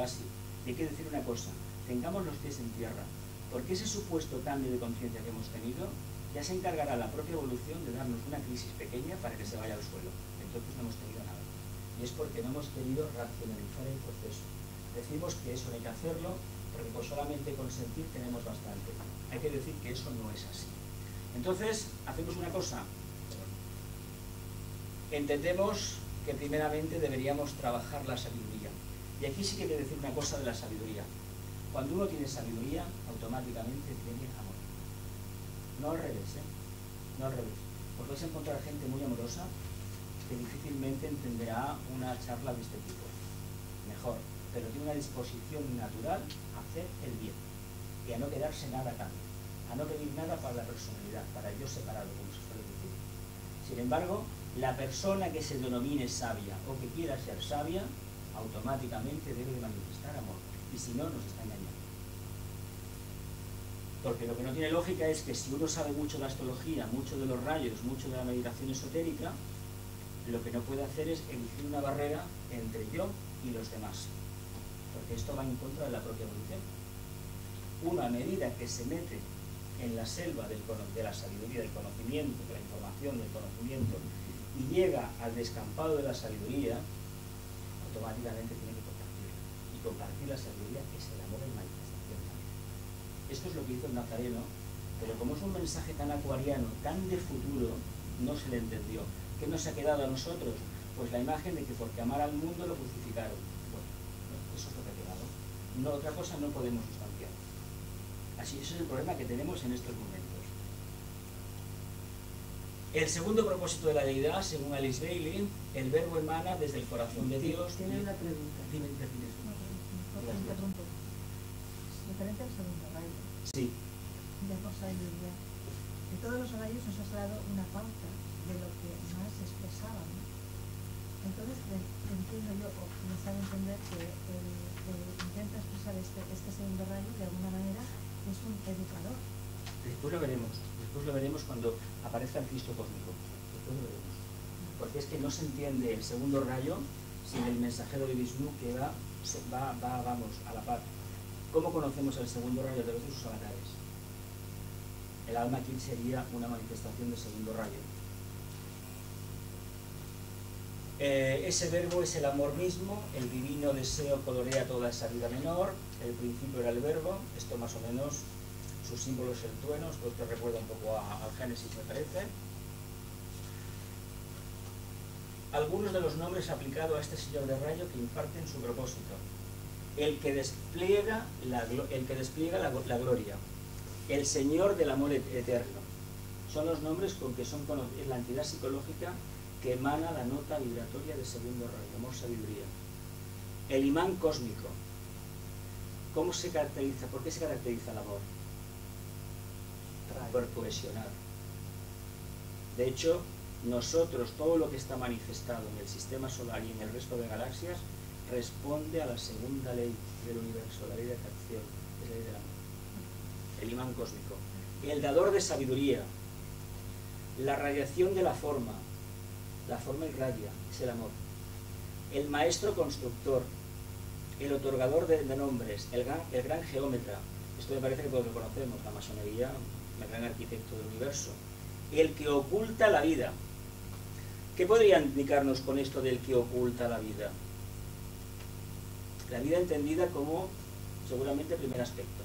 así. Y hay que decir una cosa, tengamos los pies en tierra, porque ese supuesto cambio de conciencia que hemos tenido ya se encargará la propia evolución de darnos una crisis pequeña para que se vaya al suelo. Entonces no hemos tenido nada. Y es porque no hemos querido racionalizar el proceso. Decimos que eso no hay que hacerlo, porque con solamente consentir tenemos bastante. Hay que decir que eso no es así. Entonces, hacemos una cosa. Entendemos que primeramente deberíamos trabajar la sabiduría. Y aquí sí que hay que decir una cosa de la sabiduría. Cuando uno tiene sabiduría, automáticamente tiene amor. No al revés, No al revés. Os vais a encontrar gente muy amorosa que difícilmente entenderá una charla de este tipo. Mejor, pero tiene una disposición natural a hacer el bien y a no quedarse nada a cambio, a no pedir nada para la personalidad, para yo separado, como se suele decir. Sin embargo, la persona que se denomine sabia o que quiera ser sabia, automáticamente debe de manifestar amor, y si no, nos está engañando. Porque lo que no tiene lógica es que si uno sabe mucho de la astrología, mucho de los rayos, mucho de la meditación esotérica, lo que no puede hacer es erigir una barrera entre yo y los demás, porque esto va en contra de la propia evolución. Uno, a medida que se mete en la selva de la sabiduría, del conocimiento, de la información, del conocimiento, y llega al descampado de la sabiduría, automáticamente tiene que compartir. Y compartir la sabiduría es el amor en manifestación. Esto es lo que hizo el Nazareno, pero como es un mensaje tan acuariano, tan de futuro, no se le entendió. ¿Qué nos ha quedado a nosotros? Pues la imagen de que porque amar al mundo lo crucificaron. Bueno, eso es lo que ha quedado. No, otra cosa no podemos sustanciar. Así, ese es el problema que tenemos en estos momentos. El segundo propósito de la deidad, según Alice Bailey, el verbo emana desde el corazón de Dios. Tiene una pregunta. Dime. Interrumpo. Referente al segundo rayo. Sí. De por sabiduría. De todos los rayos nos has dado una pauta de lo que más expresaba, ¿no? Entonces, entiendo yo, o me sabe entender que intenta expresar este segundo rayo de alguna manera es un educador. Después lo veremos cuando aparezca el Cristo cósmico. Después lo veremos. Porque es que no se entiende el segundo rayo sin el mensajero de Vishnu que va vamos, a la par. ¿Cómo conocemos el segundo rayo? A través de sus avatares. El alma aquí sería una manifestación del segundo rayo. Ese verbo es el amor mismo, el divino deseo colorea toda esa vida menor, el principio era el verbo, esto más o menos, su símbolo es el trueno, esto te recuerda un poco al Génesis, me parece. Algunos de los nombres aplicados a este señor de rayo que imparten su propósito. El que despliega la gloria, el señor del amor eterno. son los nombres con que son es la entidad psicológica que emana la nota vibratoria del segundo rayo, amor, sabiduría. El imán cósmico. ¿Cómo se caracteriza? ¿Por qué se caracteriza el amor? Por cohesionar. De hecho, nosotros, todo lo que está manifestado en el sistema solar y en el resto de galaxias, responde a la segunda ley del universo, la ley de atracción, es la ley del amor. El imán cósmico. El dador de sabiduría. La radiación de la forma irradia, es el amor. El maestro constructor. El otorgador de nombres, el gran geómetra. Esto me parece que todos lo conocemos, la masonería, el gran arquitecto del universo. El que oculta la vida. ¿Qué podría indicarnos con esto del que oculta la vida? La vida entendida como, seguramente, primer aspecto.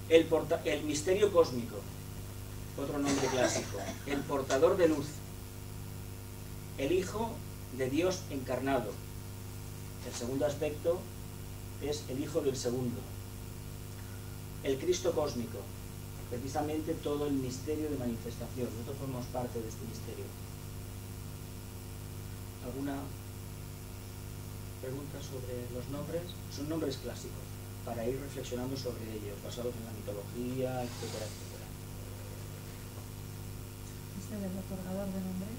El misterio cósmico, otro nombre clásico. El portador de luz. El Hijo de Dios encarnado. El segundo aspecto es el Hijo del Segundo. El Cristo cósmico. Precisamente todo el misterio de manifestación. Nosotros formamos parte de este misterio. ¿Alguna pregunta sobre los nombres? Son nombres clásicos, para ir reflexionando sobre ellos, basados en la mitología, etcétera, etcétera. Este del otorgador de nombres.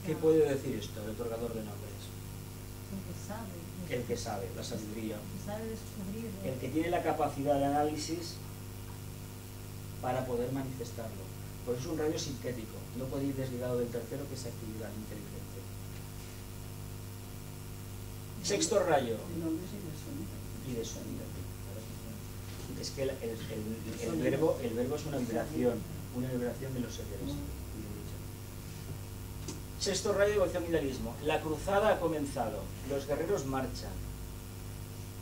¿Qué puede decir esto, el otorgador de nombres? El que sabe, la sabiduría. El que sabe descubrir. El que tiene la capacidad de análisis para poder manifestarlo. Por eso es un rayo sintético, no puede ir desligado del tercero, que es actividad inteligente. Sexto rayo. Y de sonido. Es que el verbo es una vibración de los seres. Sexto rayo de devoción y idealismo. La cruzada ha comenzado, los guerreros marchan.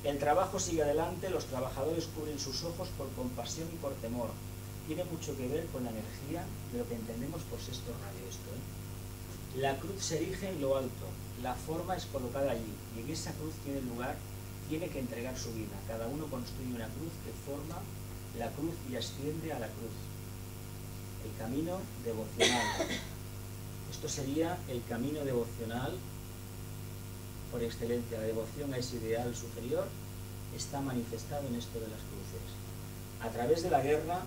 El trabajo sigue adelante, los trabajadores cubren sus ojos por compasión y por temor. Tiene mucho que ver con la energía de lo que entendemos por sexto rayo esto, ¿eh? La cruz se erige en lo alto, la forma es colocada allí, y en esa cruz tiene que entregar su vida. Cada uno construye una cruz que forma la cruz y asciende a la cruz. El camino devocional. Esto sería el camino devocional por excelencia. La devoción a ese ideal superior está manifestado en esto de las cruces. A través de la guerra,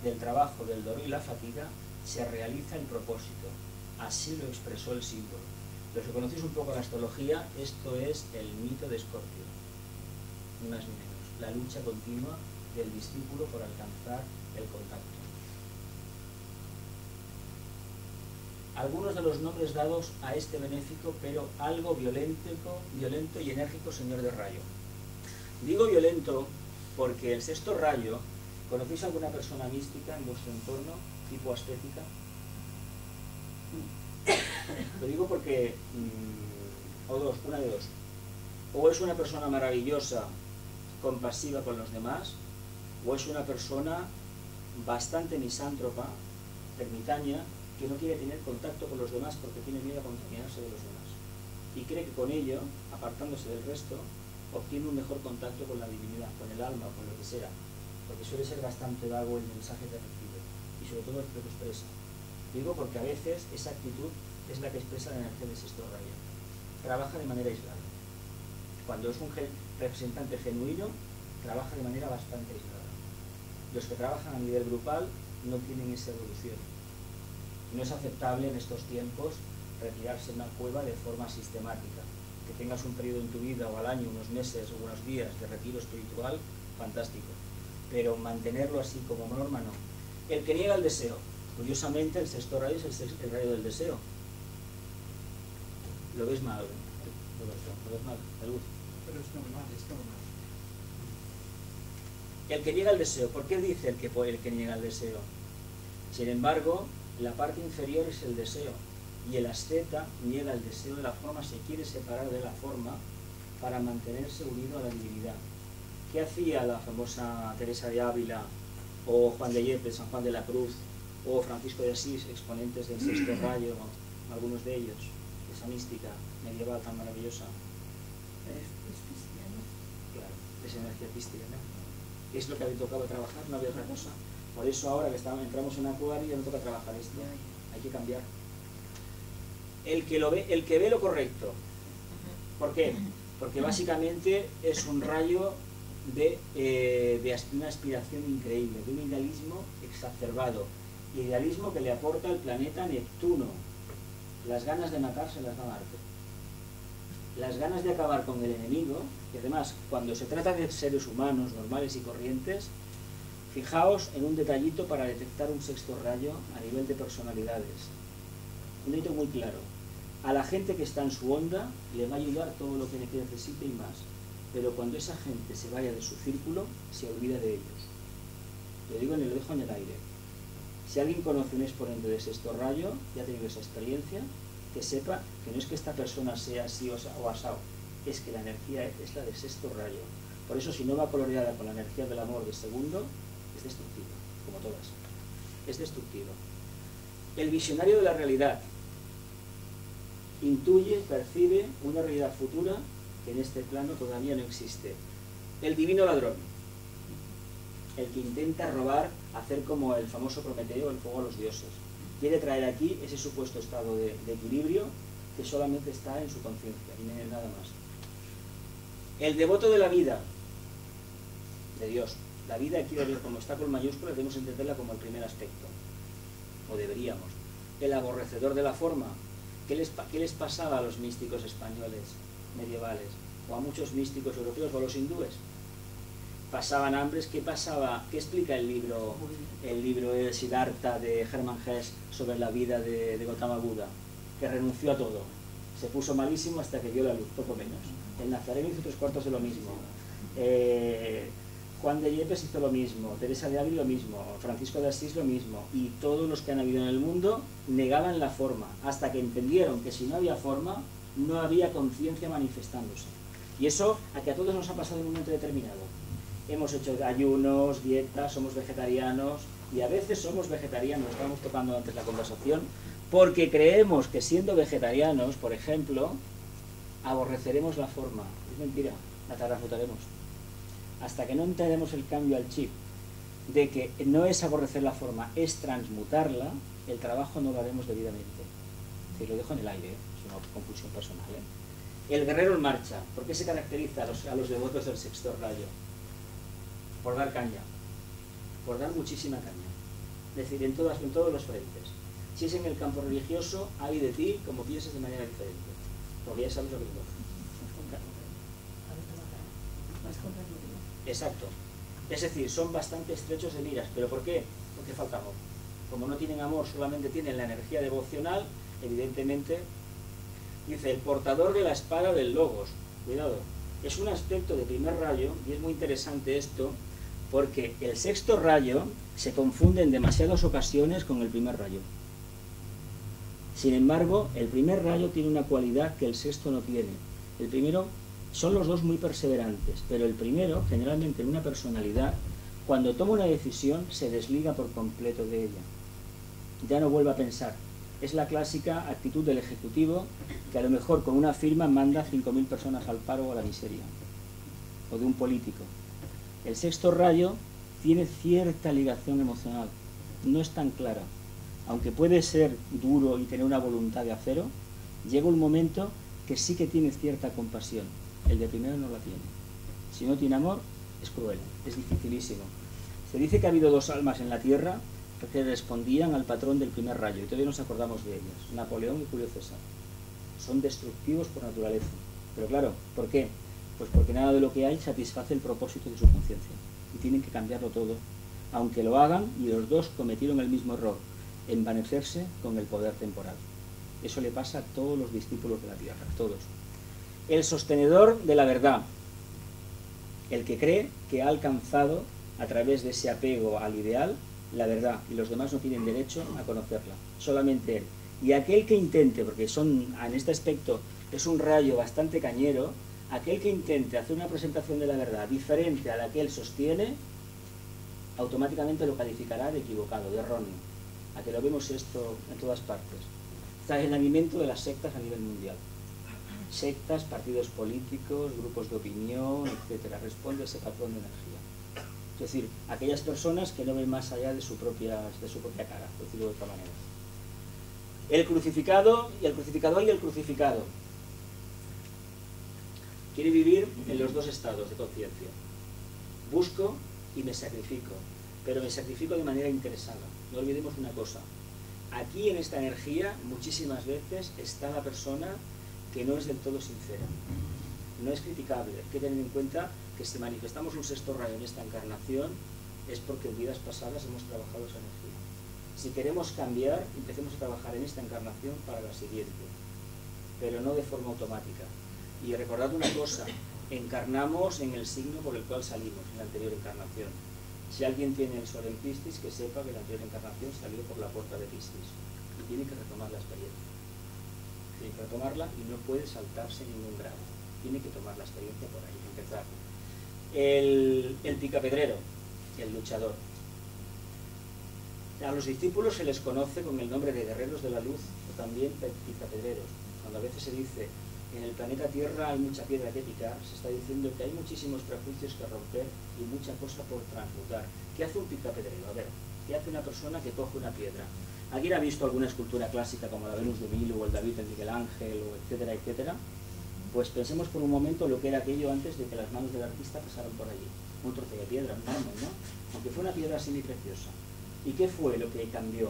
del trabajo, del dolor y la fatiga, se realiza el propósito. Así lo expresó el símbolo. Los que conocéis un poco la astrología, esto es el mito de Escorpio, ni más ni menos. La lucha continua del discípulo por alcanzar el contacto. Algunos de los nombres dados a este benéfico, pero algo violento y enérgico señor de rayo. Digo violento porque el sexto rayo, ¿conocéis alguna persona mística en vuestro entorno, tipo ascética? Lo digo porque, una de dos. O es una persona maravillosa, compasiva con los demás, o es una persona bastante misántropa, ermitaña, que no quiere tener contacto con los demás porque tiene miedo a contaminarse de los demás. Y cree que con ello, apartándose del resto, obtiene un mejor contacto con la divinidad, con el alma, con lo que sea. Porque suele ser bastante vago el mensaje que recibe. Y sobre todo el que lo expresa. Digo porque a veces esa actitud es la que expresa la energía de sexto rayo. Trabaja de manera aislada. Cuando es un representante genuino, trabaja de manera bastante aislada. Los que trabajan a nivel grupal no tienen esa evolución. No es aceptable en estos tiempos retirarse en una cueva de forma sistemática. Que tengas un periodo en tu vida, o al año, unos meses o unos días de retiro espiritual, fantástico. Pero mantenerlo así como norma, no. El que niega el deseo. Curiosamente, el sexto rayo es el rayo del deseo. ¿Lo ves mal? ¿Lo ves mal? La luz. Pero es normal, es normal. El que niega el deseo. ¿Por qué dice el que niega el deseo? Sin embargo, la parte inferior es el deseo. Y el asceta niega el deseo de la forma, se quiere separar de la forma para mantenerse unido a la divinidad. ¿Qué hacía la famosa Teresa de Ávila, o Juan de Yepes, San Juan de la Cruz, o Francisco de Asís, exponentes del sexto rayo, algunos de ellos, esa mística medieval tan maravillosa? Es cristiano. Claro, es energía crística, ¿no? Es lo que había tocado trabajar, no había otra cosa. Por eso ahora que entramos en Acuario ya no toca trabajar esto, hay que cambiar. El que ve lo correcto. ¿Por qué? Porque básicamente es un rayo de una aspiración increíble, de un idealismo exacerbado, idealismo que le aporta el planeta Neptuno. Las ganas de matar se las da Marte. Las ganas de acabar con el enemigo, y además cuando se trata de seres humanos normales y corrientes, fijaos en un detallito para detectar un sexto rayo a nivel de personalidades. Un detallito muy claro. A la gente que está en su onda le va a ayudar todo lo que necesite y más. Pero cuando esa gente se vaya de su círculo, se olvida de ellos. Lo digo y lo dejo en el aire. Si alguien conoce un exponente de sexto rayo, ya ha tenido esa experiencia, que sepa que no es que esta persona sea así o asao, es que la energía es la de sexto rayo. Por eso, si no va coloreada con la energía del amor de segundo, es destructivo, como todas. Es destructivo. El visionario de la realidad intuye, percibe una realidad futura que en este plano todavía no existe. El divino ladrón, el que intenta robar, hacer como el famoso Prometeo, el fuego a los dioses. Quiere traer aquí ese supuesto estado de equilibrio que solamente está en su conciencia y nada más. El devoto de la vida, de Dios. La vida aquí, como está con mayúsculas, debemos entenderla como el primer aspecto, o deberíamos. El aborrecedor de la forma. ¿Qué les pasaba a los místicos españoles medievales? O a muchos místicos europeos o a los hindúes. Pasaban hambres. ¿Qué pasaba? ¿Qué explica el libro de Siddhartha de Hermann Hesse sobre la vida de Gautama Buda? Que renunció a todo. Se puso malísimo hasta que vio la luz, poco menos. El Nazareno hizo 3/4 de lo mismo. Juan de Yepes hizo lo mismo, Teresa de Ávila lo mismo, Francisco de Asís lo mismo, y todos los que han habido en el mundo negaban la forma, hasta que entendieron que si no había forma, no había conciencia manifestándose. Y eso a todos nos ha pasado en un momento determinado. Hemos hecho ayunos, dietas, somos vegetarianos, y a veces somos vegetarianos, estábamos tocando antes la conversación, porque creemos que siendo vegetarianos, por ejemplo, aborreceremos la forma. Es mentira, la transmutaremos. Hasta que no entendemos el cambio al chip de que no es aborrecer la forma, es transmutarla, el trabajo no lo haremos debidamente. Te lo dejo en el aire, es una conclusión personal. El guerrero en marcha, ¿por qué se caracteriza a los devotos del sexto rayo? Por dar caña, por dar muchísima caña. Es decir, en todos los frentes. Si es en el campo religioso, hay de ti como pienses de manera diferente, porque ya sabes lo que te toca. Exacto. Es decir, son bastante estrechos de miras. ¿Pero por qué? Porque falta amor. Como no tienen amor, solamente tienen la energía devocional, evidentemente, dice, el portador de la espada del Logos. Cuidado. Es un aspecto de primer rayo, y es muy interesante esto, porque el sexto rayo se confunde en demasiadas ocasiones con el primer rayo. Sin embargo, el primer rayo tiene una cualidad que el sexto no tiene. El primero... Son los dos muy perseverantes, pero el primero, generalmente en una personalidad, cuando toma una decisión, se desliga por completo de ella. Ya no vuelve a pensar. Es la clásica actitud del ejecutivo que a lo mejor con una firma manda 5.000 personas al paro o a la miseria. O de un político. El sexto rayo tiene cierta ligación emocional. No es tan clara. Aunque puede ser duro y tener una voluntad de acero, llega un momento que sí que tiene cierta compasión. El de primero no la tiene. Si no tiene amor, es cruel, es dificilísimo. Se dice que ha habido 2 almas en la Tierra que respondían al patrón del primer rayo, y todavía nos acordamos de ellas, Napoleón y Julio César. Son destructivos por naturaleza. Pero claro, ¿por qué? Pues porque nada de lo que hay satisface el propósito de su conciencia, y tienen que cambiarlo todo, aunque lo hagan, y los dos cometieron el mismo error, envanecerse con el poder temporal. Eso le pasa a todos los discípulos de la Tierra, todos. El sostenedor de la verdad, el que cree que ha alcanzado a través de ese apego al ideal la verdad, y los demás no tienen derecho a conocerla, solamente él. Y aquel que intente, porque en este aspecto es un rayo bastante cañero, aquel que intente hacer una presentación de la verdad diferente a la que él sostiene, automáticamente lo calificará de equivocado, de erróneo. A que lo vemos esto en todas partes. Está el alimento de las sectas a nivel mundial. Sectas, partidos políticos, grupos de opinión, etcétera. Responde a ese patrón de energía. Es decir, aquellas personas que no ven más allá de su propia cara, por decirlo de otra manera. El crucificado y el crucificado quiere vivir en los dos estados de conciencia. Busco y me sacrifico, pero me sacrifico de manera interesada. No olvidemos una cosa. Aquí en esta energía muchísimas veces está la persona que no es del todo sincera. No es criticable. Hay que tener en cuenta que si manifestamos un sexto rayo en esta encarnación es porque en vidas pasadas hemos trabajado esa energía. Si queremos cambiar, empecemos a trabajar en esta encarnación para la siguiente, pero no de forma automática. Y recordad una cosa, encarnamos en el signo por el cual salimos en la anterior encarnación. Si alguien tiene el sol en Piscis, que sepa que la anterior encarnación salió por la puerta de Piscis y tiene que retomar la experiencia. Tiene que retomarla y no puede saltarse ningún grado. Tiene que tomar la experiencia por ahí, empezar. El picapedrero, el luchador. A los discípulos se les conoce con el nombre de guerreros de la luz o también picapedreros. Cuando a veces se dice en el planeta Tierra hay mucha piedra que picar, se está diciendo que hay muchísimos prejuicios que romper y mucha cosa por transmutar. ¿Qué hace un picapedrero? A ver, ¿qué hace una persona que coge una piedra? ¿Alguien ha visto alguna escultura clásica como la Venus de Milo o el David de Miguel Ángel, o etcétera, etcétera? Pues pensemos por un momento lo que era aquello antes de que las manos del artista pasaran por allí. Un trozo de piedra, un mármol, ¿no? Aunque fue una piedra así muy preciosa. ¿Y qué fue lo que cambió?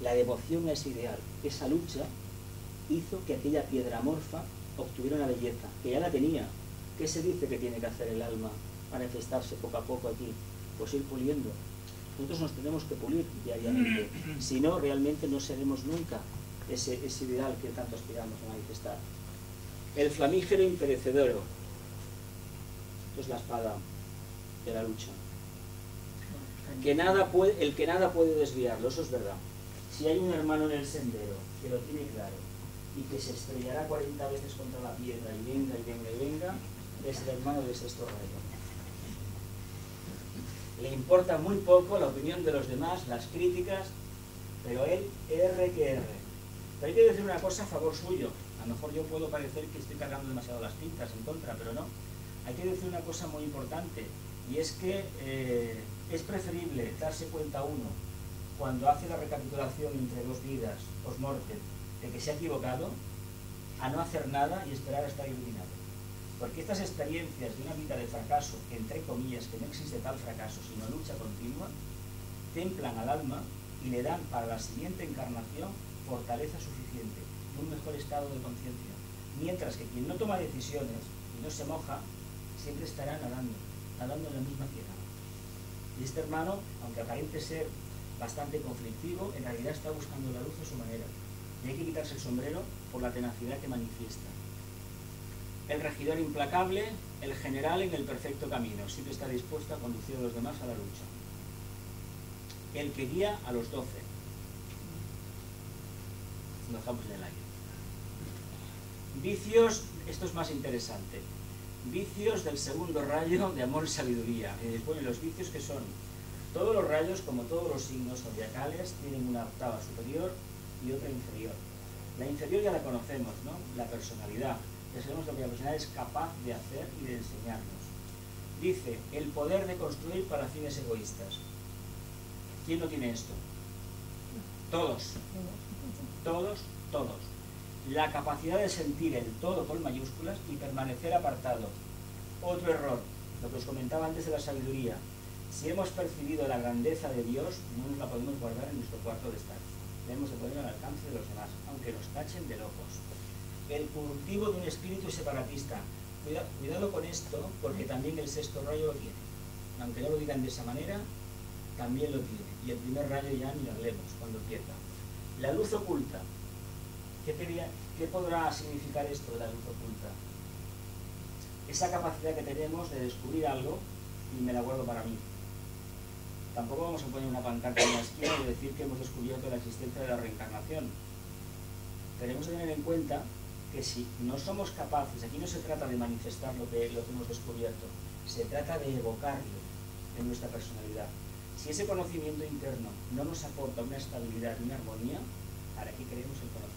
La devoción a ese ideal. Esa lucha hizo que aquella piedra amorfa obtuviera una belleza, que ya la tenía. ¿Qué se dice que tiene que hacer el alma para manifestarse poco a poco aquí? Pues ir puliendo. Nosotros nos tenemos que pulir diariamente. Si no, realmente no seremos nunca ese ideal que tanto aspiramos a manifestar. El flamígero imperecedero. Esto es la espada de la lucha. El que nada puede desviarlo, eso es verdad. Si hay un hermano en el sendero que lo tiene claro y que se estrellará 40 veces contra la piedra y venga, y venga, y venga, es el hermano de sexto rayo. Le importa muy poco la opinión de los demás, las críticas, pero él R que R. Pero hay que decir una cosa a favor suyo. A lo mejor yo puedo parecer que estoy cargando demasiado las tintas en contra, pero no. Hay que decir una cosa muy importante, y es que es preferible darse cuenta uno cuando hace la recapitulación entre dos vidas, post-mortem, de que se ha equivocado, a no hacer nada y esperar a estar iluminado. Porque estas experiencias de una vida de fracaso, que entre comillas, que no existe tal fracaso, sino lucha continua, templan al alma y le dan para la siguiente encarnación fortaleza suficiente y un mejor estado de conciencia. Mientras que quien no toma decisiones y no se moja, siempre estará nadando en la misma tierra. Y este hermano, aunque aparente ser bastante conflictivo, en realidad está buscando la luz a su manera. Y hay que quitarse el sombrero por la tenacidad que manifiesta. El regidor implacable, el general en el perfecto camino, siempre está dispuesto a conducir a los demás a la lucha. El que guía a los 12. Lo dejamos en el aire. Vicios, esto es más interesante. Vicios del segundo rayo de amor y sabiduría. Bueno, los vicios que son, todos los rayos, como todos los signos zodiacales, tienen una octava superior y otra inferior. La inferior ya la conocemos, ¿no? La personalidad. Ya sabemos lo que la personalidad es capaz de hacer y de enseñarnos. Dice, el poder de construir para fines egoístas. ¿Quién no tiene esto? Todos. Todos, todos. La capacidad de sentir el todo con mayúsculas y permanecer apartado. Otro error, lo que os comentaba antes de la sabiduría. Si hemos percibido la grandeza de Dios, no nos la podemos guardar en nuestro cuarto de estar. Debemos de poner al alcance de los demás, aunque nos tachen de locos. El cultivo de un espíritu separatista. Cuidado con esto, porque también el sexto rayo lo tiene. Aunque no lo digan de esa manera, también lo tiene. Y el primer rayo ya ni lo hablemos cuando empieza. La luz oculta. ¿Qué podrá significar esto de la luz oculta? Esa capacidad que tenemos de descubrir algo y me la guardo para mí. Tampoco vamos a poner una pancarta en la esquina y decir que hemos descubierto la existencia de la reencarnación. Tenemos que tener en cuenta que si no somos capaces, aquí no se trata de manifestar lo que hemos descubierto, se trata de evocarlo en nuestra personalidad. Si ese conocimiento interno no nos aporta una estabilidad y una armonía, ¿para qué queremos el conocimiento?